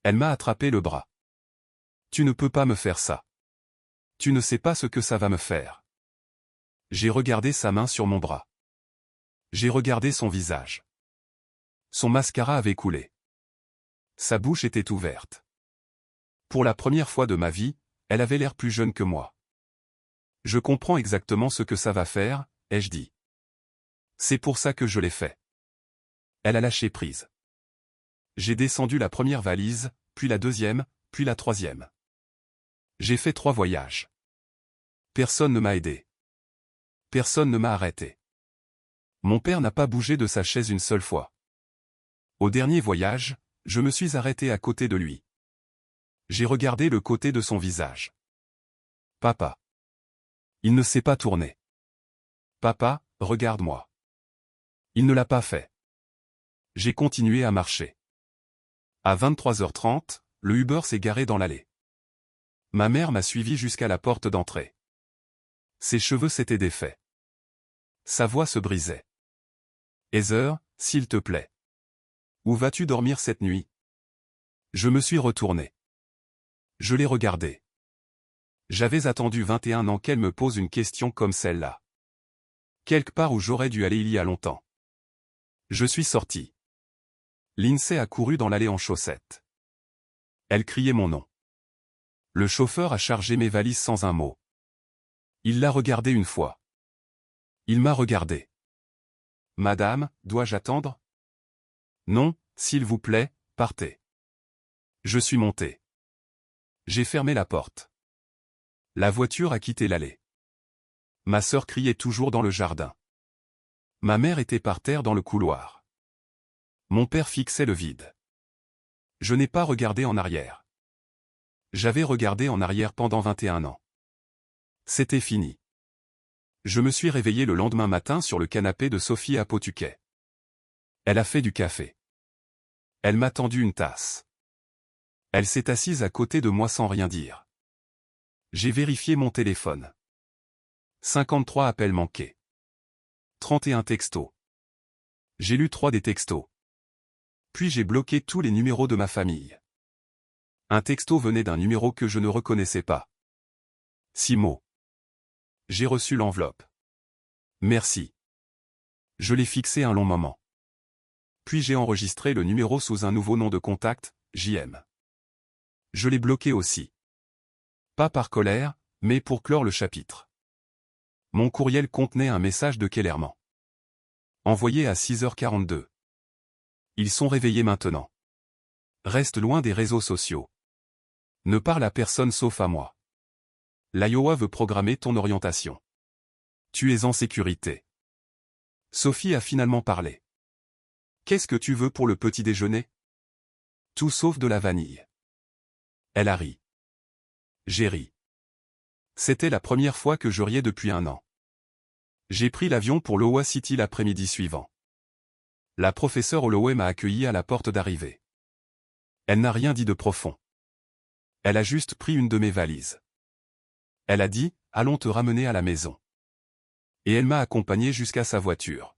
Elle m'a attrapé le bras. Tu ne peux pas me faire ça. Tu ne sais pas ce que ça va me faire. J'ai regardé sa main sur mon bras. J'ai regardé son visage. Son mascara avait coulé. Sa bouche était ouverte. Pour la première fois de ma vie, elle avait l'air plus jeune que moi. Je comprends exactement ce que ça va faire, ai-je dit. C'est pour ça que je l'ai fait. Elle a lâché prise. J'ai descendu la première valise, puis la deuxième, puis la troisième. J'ai fait 3 voyages. Personne ne m'a aidé. Personne ne m'a arrêté. Mon père n'a pas bougé de sa chaise une seule fois. Au dernier voyage, je me suis arrêté à côté de lui. J'ai regardé le côté de son visage. Papa. Il ne s'est pas tourné. Papa, regarde-moi. Il ne l'a pas fait. J'ai continué à marcher. À 23h30, le Uber s'est garé dans l'allée. Ma mère m'a suivi jusqu'à la porte d'entrée. Ses cheveux s'étaient défaits. Sa voix se brisait. Heather, s'il te plaît. Où vas-tu dormir cette nuit? Je me suis retourné. Je l'ai regardée. J'avais attendu 21 ans qu'elle me pose une question comme celle-là. Quelque part où j'aurais dû aller il y a longtemps. Je suis sorti. Lindsay a couru dans l'allée en chaussettes. Elle criait mon nom. Le chauffeur a chargé mes valises sans un mot. Il l'a regardé une fois. Il m'a regardé. Madame, dois-je attendre? Non, s'il vous plaît, partez. Je suis monté. J'ai fermé la porte. La voiture a quitté l'allée. Ma sœur criait toujours dans le jardin. Ma mère était par terre dans le couloir. Mon père fixait le vide. Je n'ai pas regardé en arrière. J'avais regardé en arrière pendant 21 ans. C'était fini. Je me suis réveillé le lendemain matin sur le canapé de Sophie à Pawtucket. Elle a fait du café. Elle m'a tendu une tasse. Elle s'est assise à côté de moi sans rien dire. J'ai vérifié mon téléphone. 53 appels manqués. 31 textos. J'ai lu 3 des textos. Puis j'ai bloqué tous les numéros de ma famille. Un texto venait d'un numéro que je ne reconnaissais pas. 6 mots. J'ai reçu l'enveloppe. Merci. Je l'ai fixé un long moment. Puis j'ai enregistré le numéro sous un nouveau nom de contact, JM. Je l'ai bloqué aussi. Pas par colère, mais pour clore le chapitre. Mon courriel contenait un message de Kellerman. Envoyé à 6h42. Ils sont réveillés maintenant. Reste loin des réseaux sociaux. Ne parle à personne sauf à moi. L'Iowa veut programmer ton orientation. Tu es en sécurité. Sophie a finalement parlé. Qu'est-ce que tu veux pour le petit déjeuner? Tout sauf de la vanille. Elle a ri. J'ai ri. C'était la première fois que je riais depuis un an. J'ai pris l'avion pour l'Iowa City l'après-midi suivant. La professeure Holloway m'a accueilli à la porte d'arrivée. Elle n'a rien dit de profond. Elle a juste pris une de mes valises. Elle a dit, allons te ramener à la maison. Et elle m'a accompagné jusqu'à sa voiture.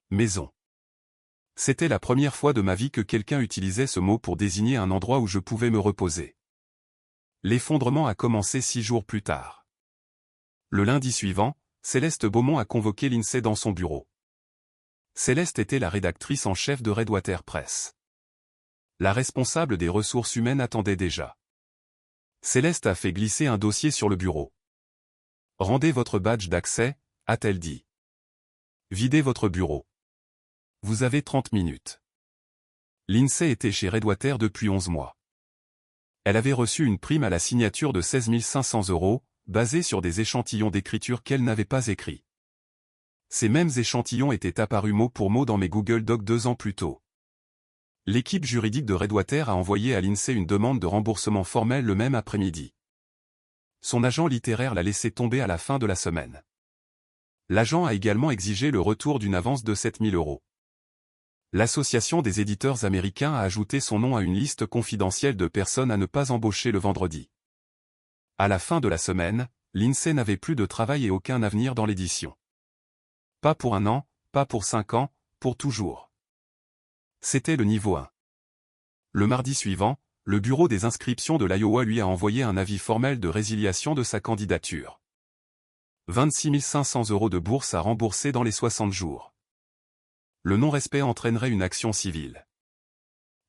Maison. C'était la première fois de ma vie que quelqu'un utilisait ce mot pour désigner un endroit où je pouvais me reposer. L'effondrement a commencé 6 jours plus tard. Le lundi suivant, Céleste Beaumont a convoqué l'INSEE dans son bureau. Céleste était la rédactrice en chef de Redwater Press. La responsable des ressources humaines attendait déjà. Céleste a fait glisser un dossier sur le bureau. « Rendez votre badge d'accès », a-t-elle dit. « Videz votre bureau. Vous avez 30 minutes. » L'INSEE était chez Redwater depuis 11 mois. Elle avait reçu une prime à la signature de 16 500 €, basée sur des échantillons d'écriture qu'elle n'avait pas écrits. Ces mêmes échantillons étaient apparus mot pour mot dans mes Google Docs 2 ans plus tôt. L'équipe juridique de Redwater a envoyé à l'INSEE une demande de remboursement formel le même après-midi. Son agent littéraire l'a laissé tomber à la fin de la semaine. L'agent a également exigé le retour d'une avance de 7 000 €. L'Association des éditeurs américains a ajouté son nom à une liste confidentielle de personnes à ne pas embaucher le vendredi. À la fin de la semaine, l'INSEE n'avait plus de travail et aucun avenir dans l'édition. Pas pour un an, pas pour 5 ans, pour toujours. C'était le niveau 1. Le mardi suivant, le bureau des inscriptions de l'Iowa lui a envoyé un avis formel de résiliation de sa candidature. 26 500 € de bourse à rembourser dans les 60 jours. Le non-respect entraînerait une action civile.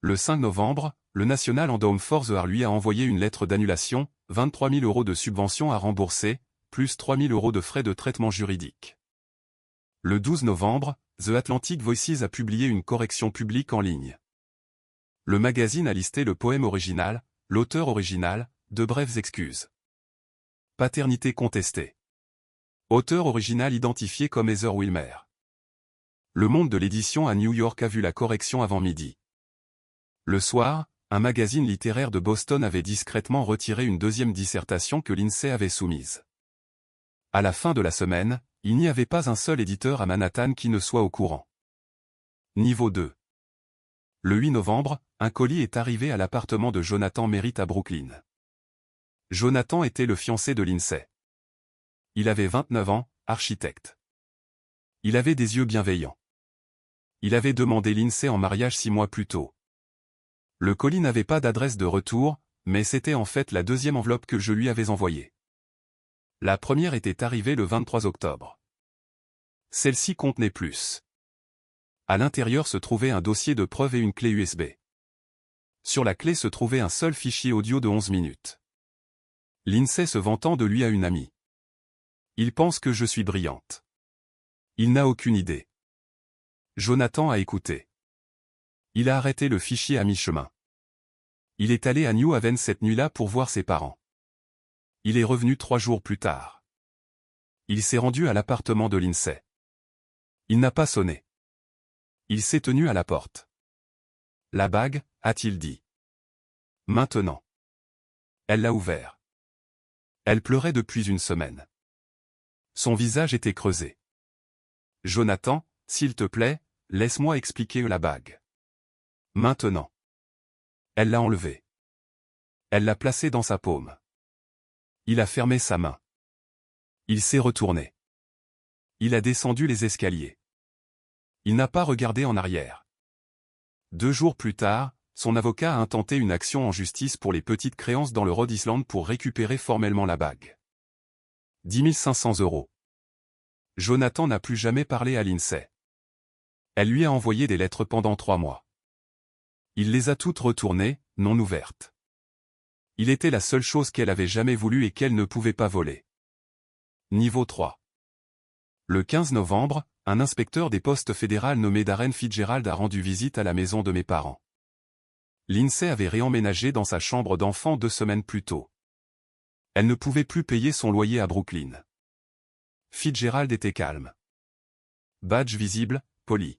Le 5 novembre, le National Endowment for the Arts lui a envoyé une lettre d'annulation, 23 000 € de subventions à rembourser, plus 3 000 € de frais de traitement juridique. Le 12 novembre, The Atlantic Voices a publié une correction publique en ligne. Le magazine a listé le poème original, l'auteur original, de brèves excuses. Paternité contestée. Auteur original identifié comme Heather Wilmer. Le Monde de l'édition à New York a vu la correction avant midi. Le soir, un magazine littéraire de Boston avait discrètement retiré une deuxième dissertation que l'INSEE avait soumise. À la fin de la semaine, il n'y avait pas un seul éditeur à Manhattan qui ne soit au courant. Niveau 2. Le 8 novembre, un colis est arrivé à l'appartement de Jonathan Merritt à Brooklyn. Jonathan était le fiancé de l'INSEE. Il avait 29 ans, architecte. Il avait des yeux bienveillants. Il avait demandé l'INSEE en mariage 6 mois plus tôt. Le colis n'avait pas d'adresse de retour, mais c'était en fait la deuxième enveloppe que je lui avais envoyée. La première était arrivée le 23 octobre. Celle-ci contenait plus. À l'intérieur se trouvait un dossier de preuves et une clé USB. Sur la clé se trouvait un seul fichier audio de 11 minutes. L'INSEE se vantant de lui à une amie. Il pense que je suis brillante. Il n'a aucune idée. Jonathan a écouté. Il a arrêté le fichier à mi-chemin. Il est allé à New Haven cette nuit-là pour voir ses parents. Il est revenu 3 jours plus tard. Il s'est rendu à l'appartement de l'INSEE. Il n'a pas sonné. Il s'est tenu à la porte. La bague, a-t-il dit. Maintenant. Elle l'a ouvert. Elle pleurait depuis une semaine. Son visage était creusé. Jonathan, s'il te plaît, laisse-moi expliquer la bague. Maintenant. Elle l'a enlevée. Elle l'a placée dans sa paume. Il a fermé sa main. Il s'est retourné. Il a descendu les escaliers. Il n'a pas regardé en arrière. 2 jours plus tard, son avocat a intenté une action en justice pour les petites créances dans le Rhode Island pour récupérer formellement la bague. 10 500 €. Jonathan n'a plus jamais parlé à l'INSEE. Elle lui a envoyé des lettres pendant 3 mois. Il les a toutes retournées, non ouvertes. Il était la seule chose qu'elle avait jamais voulu et qu'elle ne pouvait pas voler. Niveau 3. Le 15 novembre, un inspecteur des postes fédéral nommé Darren Fitzgerald a rendu visite à la maison de mes parents. L'INSEE avait réemménagé dans sa chambre d'enfant 2 semaines plus tôt. Elle ne pouvait plus payer son loyer à Brooklyn. Fitzgerald était calme. Badge visible, poli.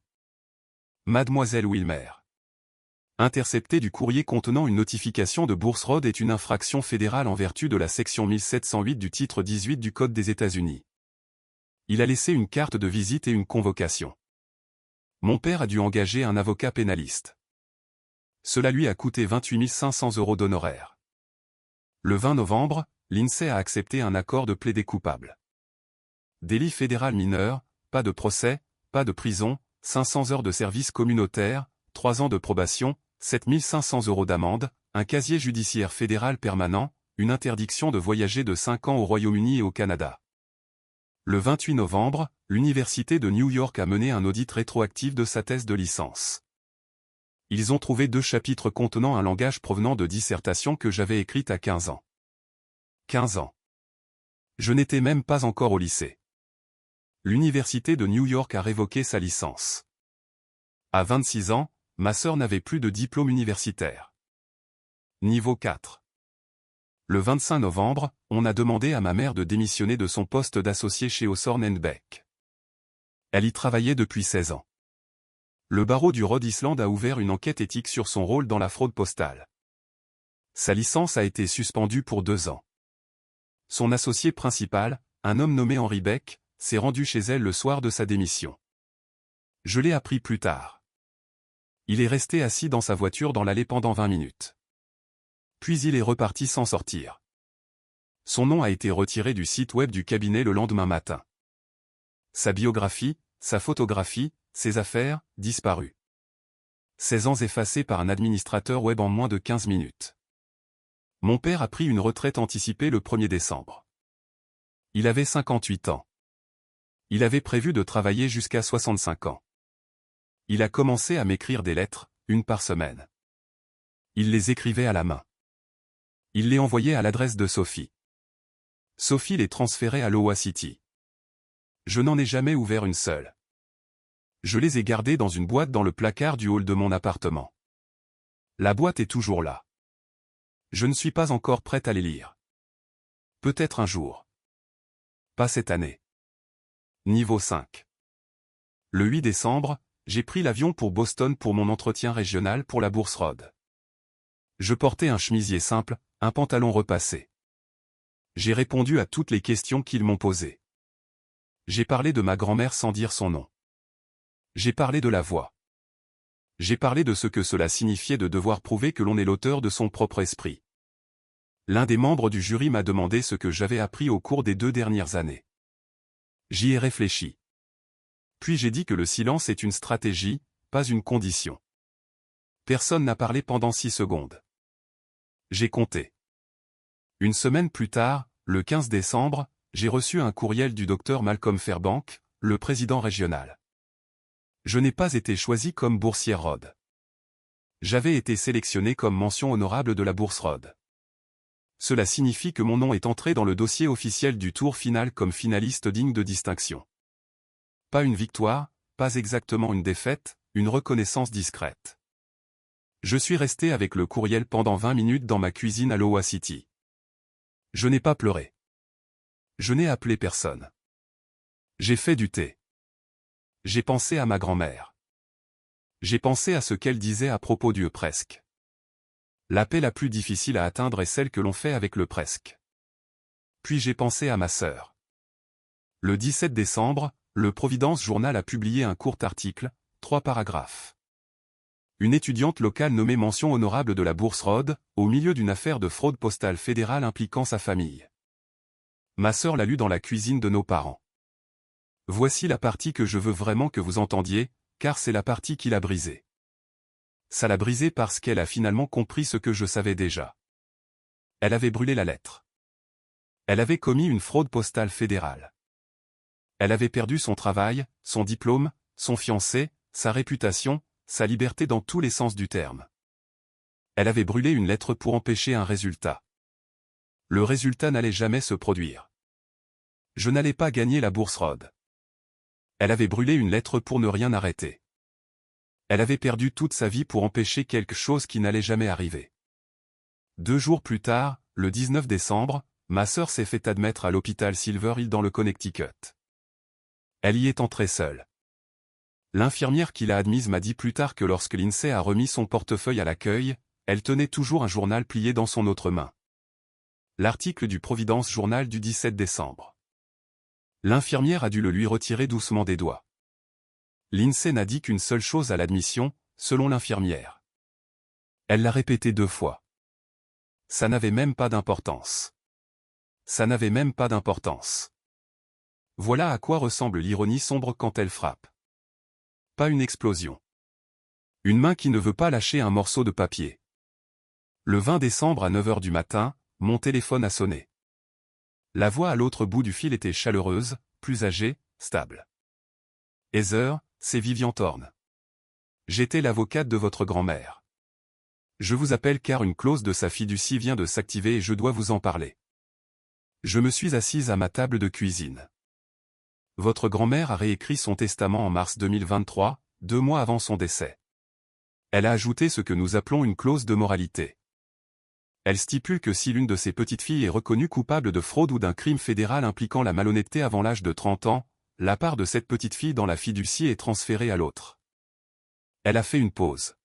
Mademoiselle Wilmer. Intercepter du courrier contenant une notification de Bourse Road est une infraction fédérale en vertu de la section 1708 du titre 18 du Code des États-Unis. Il a laissé une carte de visite et une convocation. Mon père a dû engager un avocat pénaliste. Cela lui a coûté 28 500 € d'honoraires. Le 20 novembre, l'INSEE a accepté un accord de plaidé coupable. Délit fédéral mineur, pas de procès, pas de prison, 500 heures de service communautaire, 3 ans de probation, 7 500 € d'amende, un casier judiciaire fédéral permanent, une interdiction de voyager de 5 ans au Royaume-Uni et au Canada. Le 28 novembre, l'Université de New York a mené un audit rétroactif de sa thèse de licence. Ils ont trouvé 2 chapitres contenant un langage provenant de dissertations que j'avais écrites à 15 ans. 15 ans. Je n'étais même pas encore au lycée. L'Université de New York a révoqué sa licence. À 26 ans, ma sœur n'avait plus de diplôme universitaire. Niveau 4. Le 25 novembre, on a demandé à ma mère de démissionner de son poste d'associé chez Hawthorne & Beck. Elle y travaillait depuis 16 ans. Le barreau du Rhode Island a ouvert une enquête éthique sur son rôle dans la fraude postale. Sa licence a été suspendue pour 2 ans. Son associé principal, un homme nommé Henry Beck, s'est rendu chez elle le soir de sa démission. Je l'ai appris plus tard. Il est resté assis dans sa voiture dans l'allée pendant 20 minutes. Puis il est reparti sans sortir. Son nom a été retiré du site web du cabinet le lendemain matin. Sa biographie, sa photographie, ses affaires, disparues. 16 ans effacés par un administrateur web en moins de 15 minutes. Mon père a pris une retraite anticipée le 1er décembre. Il avait 58 ans. Il avait prévu de travailler jusqu'à 65 ans. Il a commencé à m'écrire des lettres, 1 par semaine. Il les écrivait à la main. Il les envoyait à l'adresse de Sophie. Sophie les transférait à Iowa City. Je n'en ai jamais ouvert une seule. Je les ai gardées dans une boîte dans le placard du hall de mon appartement. La boîte est toujours là. Je ne suis pas encore prête à les lire. Peut-être un jour. Pas cette année. Niveau 5. Le 8 décembre, j'ai pris l'avion pour Boston pour mon entretien régional pour la Bourse Road. Je portais un chemisier simple, un pantalon repassé. J'ai répondu à toutes les questions qu'ils m'ont posées. J'ai parlé de ma grand-mère sans dire son nom. J'ai parlé de la voix. J'ai parlé de ce que cela signifiait de devoir prouver que l'on est l'auteur de son propre esprit. L'un des membres du jury m'a demandé ce que j'avais appris au cours des 2 dernières années. J'y ai réfléchi. Puis j'ai dit que le silence est une stratégie, pas une condition. Personne n'a parlé pendant 6 secondes. J'ai compté. Une semaine plus tard, le 15 décembre, j'ai reçu un courriel du docteur Malcolm Fairbank, le président régional. Je n'ai pas été choisi comme boursière Road. J'avais été sélectionné comme mention honorable de la Bourse Road. Cela signifie que mon nom est entré dans le dossier officiel du tour final comme finaliste digne de distinction. Pas une victoire, pas exactement une défaite, une reconnaissance discrète. Je suis resté avec le courriel pendant 20 minutes dans ma cuisine à Iowa City. Je n'ai pas pleuré. Je n'ai appelé personne. J'ai fait du thé. J'ai pensé à ma grand-mère. J'ai pensé à ce qu'elle disait à propos du presque. La paix la plus difficile à atteindre est celle que l'on fait avec le presque. Puis j'ai pensé à ma sœur. Le 17 décembre, le Providence Journal a publié un court article, 3 paragraphes. Une étudiante locale nommée mention honorable de la Bourse Road, au milieu d'une affaire de fraude postale fédérale impliquant sa famille. Ma sœur l'a lu dans la cuisine de nos parents. Voici la partie que je veux vraiment que vous entendiez, car c'est la partie qui l'a brisée. Ça l'a brisée parce qu'elle a finalement compris ce que je savais déjà. Elle avait brûlé la lettre. Elle avait commis une fraude postale fédérale. Elle avait perdu son travail, son diplôme, son fiancé, sa réputation, sa liberté dans tous les sens du terme. Elle avait brûlé une lettre pour empêcher un résultat. Le résultat n'allait jamais se produire. Je n'allais pas gagner la bourse Rhodes. Elle avait brûlé une lettre pour ne rien arrêter. Elle avait perdu toute sa vie pour empêcher quelque chose qui n'allait jamais arriver. 2 jours plus tard, le 19 décembre, ma sœur s'est fait admettre à l'hôpital Silver Hill dans le Connecticut. Elle y est entrée seule. L'infirmière qui l'a admise m'a dit plus tard que lorsque Lindsay a remis son portefeuille à l'accueil, elle tenait toujours un journal plié dans son autre main. L'article du Providence Journal du 17 décembre. L'infirmière a dû le lui retirer doucement des doigts. Lindsay n'a dit qu'une seule chose à l'admission, selon l'infirmière. Elle l'a répété 2 fois. Ça n'avait même pas d'importance. Ça n'avait même pas d'importance. Voilà à quoi ressemble l'ironie sombre quand elle frappe. Pas une explosion. Une main qui ne veut pas lâcher un morceau de papier. Le 20 décembre à 9 h du matin, mon téléphone a sonné. La voix à l'autre bout du fil était chaleureuse, plus âgée, stable. Heather, c'est Vivian Thorne. J'étais l'avocate de votre grand-mère. Je vous appelle car une clause de sa fiducie vient de s'activer et je dois vous en parler. Je me suis assise à ma table de cuisine. Votre grand-mère a réécrit son testament en mars 2023, 2 mois avant son décès. Elle a ajouté ce que nous appelons une clause de moralité. Elle stipule que si l'une de ses petites filles est reconnue coupable de fraude ou d'un crime fédéral impliquant la malhonnêteté avant l'âge de 30 ans, la part de cette petite fille dans la fiducie est transférée à l'autre. Elle a fait une pause.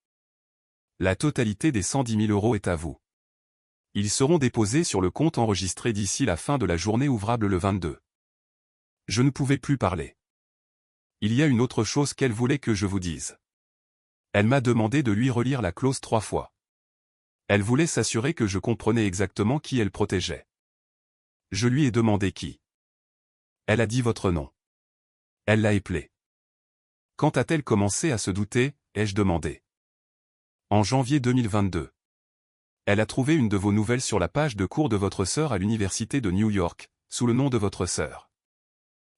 La totalité des 110 000 € est à vous. Ils seront déposés sur le compte enregistré d'ici la fin de la journée ouvrable le 22. Je ne pouvais plus parler. Il y a une autre chose qu'elle voulait que je vous dise. Elle m'a demandé de lui relire la clause 3 fois. Elle voulait s'assurer que je comprenais exactement qui elle protégeait. Je lui ai demandé qui. Elle a dit votre nom. Elle l'a éplé. Quand a-t-elle commencé à se douter, ai-je demandé. En janvier 2022. Elle a trouvé une de vos nouvelles sur la page de cours de votre sœur à l'université de New York, sous le nom de votre sœur.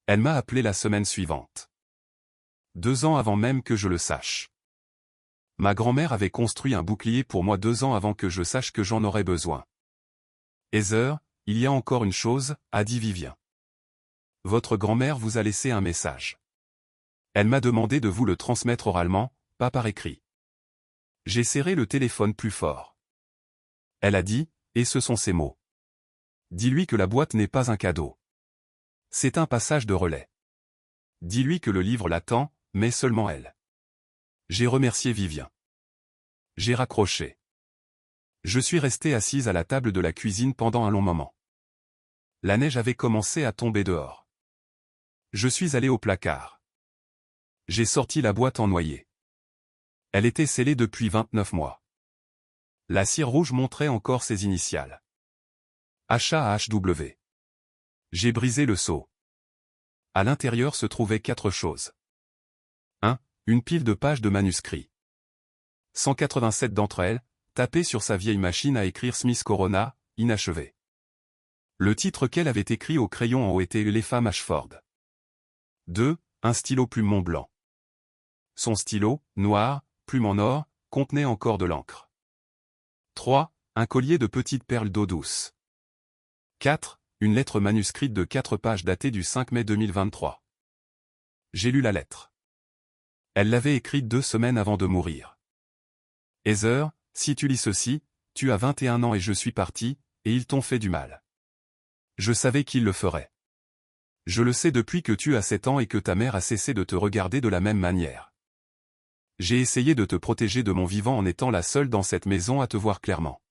Elle m'a appelé la semaine suivante. 2 ans avant même que je le sache. Ma grand-mère avait construit un bouclier pour moi 2 ans avant que je sache que j'en aurais besoin. Heather, il y a encore une chose, a dit Vivian. Votre grand-mère vous a laissé un message. Elle m'a demandé de vous le transmettre oralement, pas par écrit. J'ai serré le téléphone plus fort. Elle a dit, et ce sont ses mots. Dis-lui que la boîte n'est pas un cadeau. C'est un passage de relais. Dis-lui que le livre l'attend, mais seulement elle. J'ai remercié Vivian. J'ai raccroché. Je suis resté assise à la table de la cuisine pendant un long moment. La neige avait commencé à tomber dehors. Je suis allé au placard. J'ai sorti la boîte en noyer. Elle était scellée depuis 29 mois. La cire rouge montrait encore ses initiales. HAHW. J'ai brisé le seau. À l'intérieur se trouvaient 4 choses. 1. Une pile de pages de manuscrits. 187 d'entre elles, tapées sur sa vieille machine à écrire Smith Corona, inachevée. Le titre qu'elle avait écrit au crayon en haut était Les femmes Ashford. 2. Un stylo plume Mont Blanc. Son stylo, noir, plume en or, contenait encore de l'encre. 3. Un collier de petites perles d'eau douce. 4. Une lettre manuscrite de 4 pages datée du 5 mai 2023. J'ai lu la lettre. Elle l'avait écrite 2 semaines avant de mourir. Heather, si tu lis ceci, tu as 21 ans et je suis parti, et ils t'ont fait du mal. Je savais qu'ils le feraient. Je le sais depuis que tu as 7 ans et que ta mère a cessé de te regarder de la même manière. J'ai essayé de te protéger de mon vivant en étant la seule dans cette maison à te voir clairement.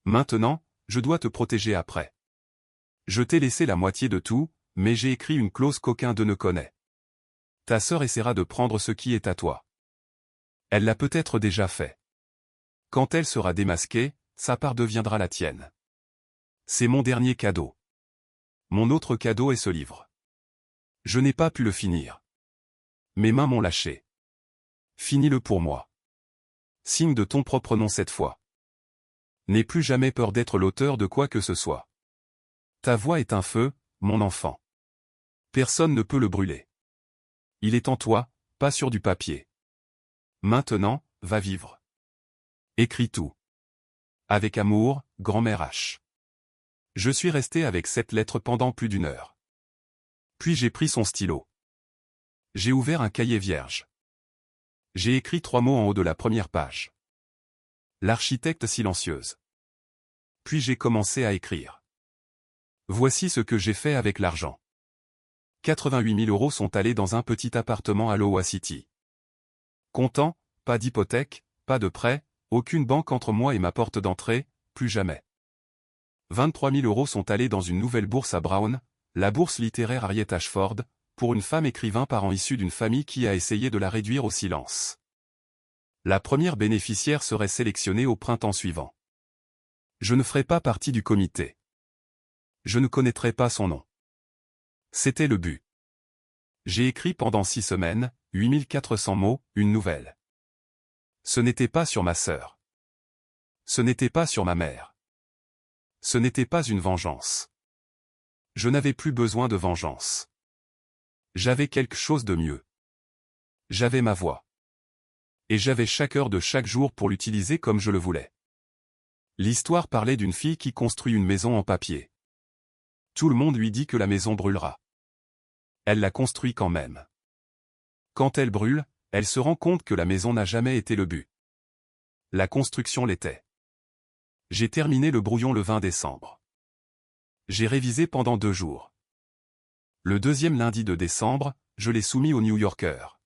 Maintenant, je dois te protéger après. Je t'ai laissé la moitié de tout, mais j'ai écrit une clause qu'aucun d'eux ne connaît. Ta sœur essaiera de prendre ce qui est à toi. Elle l'a peut-être déjà fait. Quand elle sera démasquée, sa part deviendra la tienne. C'est mon dernier cadeau. Mon autre cadeau est ce livre. Je n'ai pas pu le finir. Mes mains m'ont lâché. Finis-le pour moi. Signe de ton propre nom cette fois. N'aie plus jamais peur d'être l'auteur de quoi que ce soit. Ta voix est un feu, mon enfant. Personne ne peut le brûler. Il est en toi, pas sur du papier. Maintenant, va vivre. Écris tout. Avec amour, grand-mère H. Je suis resté avec cette lettre pendant plus d'1 heure. Puis j'ai pris son stylo. J'ai ouvert un cahier vierge. J'ai écrit 3 mots en haut de la première page. L'architecte silencieuse. Puis j'ai commencé à écrire. Voici ce que j'ai fait avec l'argent. 88 000 € sont allés dans un petit appartement à Iowa City. Content, pas d'hypothèque, pas de prêt, aucune banque entre moi et ma porte d'entrée, plus jamais. 23 000 € sont allés dans une nouvelle bourse à Brown, la bourse littéraire Harriet Ashford, pour une femme écrivain parent issue d'une famille qui a essayé de la réduire au silence. La première bénéficiaire serait sélectionnée au printemps suivant. Je ne ferai pas partie du comité. Je ne connaîtrai pas son nom. C'était le but. J'ai écrit pendant 6 semaines, 8400 mots, une nouvelle. Ce n'était pas sur ma sœur. Ce n'était pas sur ma mère. Ce n'était pas une vengeance. Je n'avais plus besoin de vengeance. J'avais quelque chose de mieux. J'avais ma voix. Et j'avais chaque heure de chaque jour pour l'utiliser comme je le voulais. L'histoire parlait d'une fille qui construit une maison en papier. Tout le monde lui dit que la maison brûlera. Elle la construit quand même. Quand elle brûle, elle se rend compte que la maison n'a jamais été le but. La construction l'était. J'ai terminé le brouillon le 20 décembre. J'ai révisé pendant 2 jours. Le 2e lundi de décembre, je l'ai soumis au New Yorker.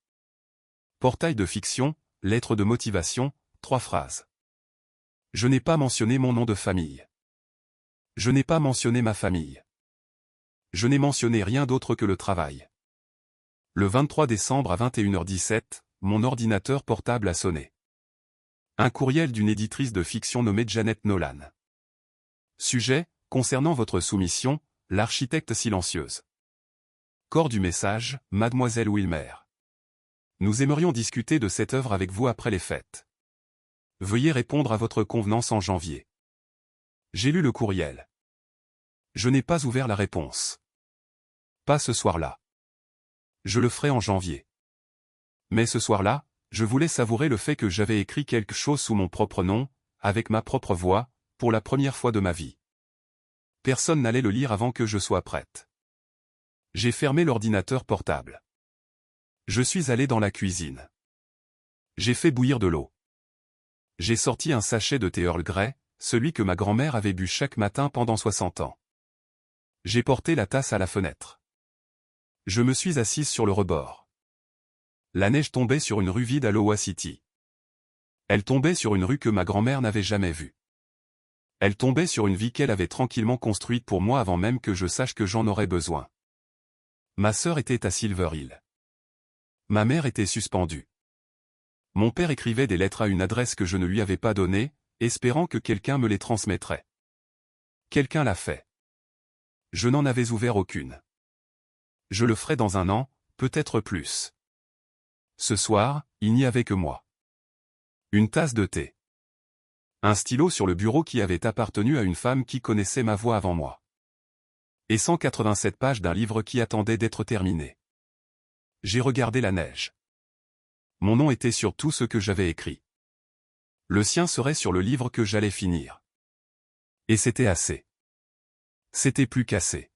Portail de fiction, lettre de motivation, 3 phrases. Je n'ai pas mentionné mon nom de famille. Je n'ai pas mentionné ma famille. Je n'ai mentionné rien d'autre que le travail. Le 23 décembre à 21h17, mon ordinateur portable a sonné. Un courriel d'une éditrice de fiction nommée Janet Nolan. Sujet, concernant votre soumission, l'architecte silencieuse. Corps du message, Mademoiselle Wilmer. Nous aimerions discuter de cette œuvre avec vous après les fêtes. Veuillez répondre à votre convenance en janvier. J'ai lu le courriel. Je n'ai pas ouvert la réponse. Pas ce soir-là. Je le ferai en janvier. Mais ce soir-là, je voulais savourer le fait que j'avais écrit quelque chose sous mon propre nom, avec ma propre voix, pour la première fois de ma vie. Personne n'allait le lire avant que je sois prête. J'ai fermé l'ordinateur portable. Je suis allé dans la cuisine. J'ai fait bouillir de l'eau. J'ai sorti un sachet de thé Earl Grey, celui que ma grand-mère avait bu chaque matin pendant 60 ans. J'ai porté la tasse à la fenêtre. Je me suis assise sur le rebord. La neige tombait sur une rue vide à Iowa City. Elle tombait sur une rue que ma grand-mère n'avait jamais vue. Elle tombait sur une vie qu'elle avait tranquillement construite pour moi avant même que je sache que j'en aurais besoin. Ma sœur était à Silver Hill. Ma mère était suspendue. Mon père écrivait des lettres à une adresse que je ne lui avais pas donnée, espérant que quelqu'un me les transmettrait. Quelqu'un l'a fait. Je n'en avais ouvert aucune. Je le ferai dans 1 an, peut-être plus. Ce soir, il n'y avait que moi. Une tasse de thé. Un stylo sur le bureau qui avait appartenu à une femme qui connaissait ma voix avant moi. Et 187 pages d'un livre qui attendait d'être terminé. J'ai regardé la neige. Mon nom était sur tout ce que j'avais écrit. Le sien serait sur le livre que j'allais finir. Et c'était assez. C'était plus qu'assez.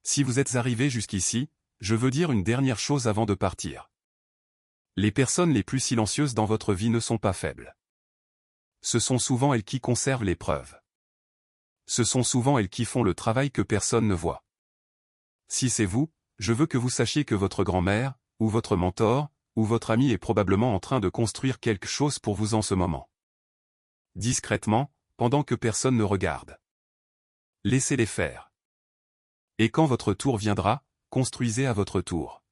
Si vous êtes arrivé jusqu'ici, je veux dire une dernière chose avant de partir. Les personnes les plus silencieuses dans votre vie ne sont pas faibles. Ce sont souvent elles qui conservent les preuves. Ce sont souvent elles qui font le travail que personne ne voit. Si c'est vous, je veux que vous sachiez que votre grand-mère, ou votre mentor, ou votre ami est probablement en train de construire quelque chose pour vous en ce moment. Discrètement, pendant que personne ne regarde. Laissez-les faire. Et quand votre tour viendra, construisez à votre tour.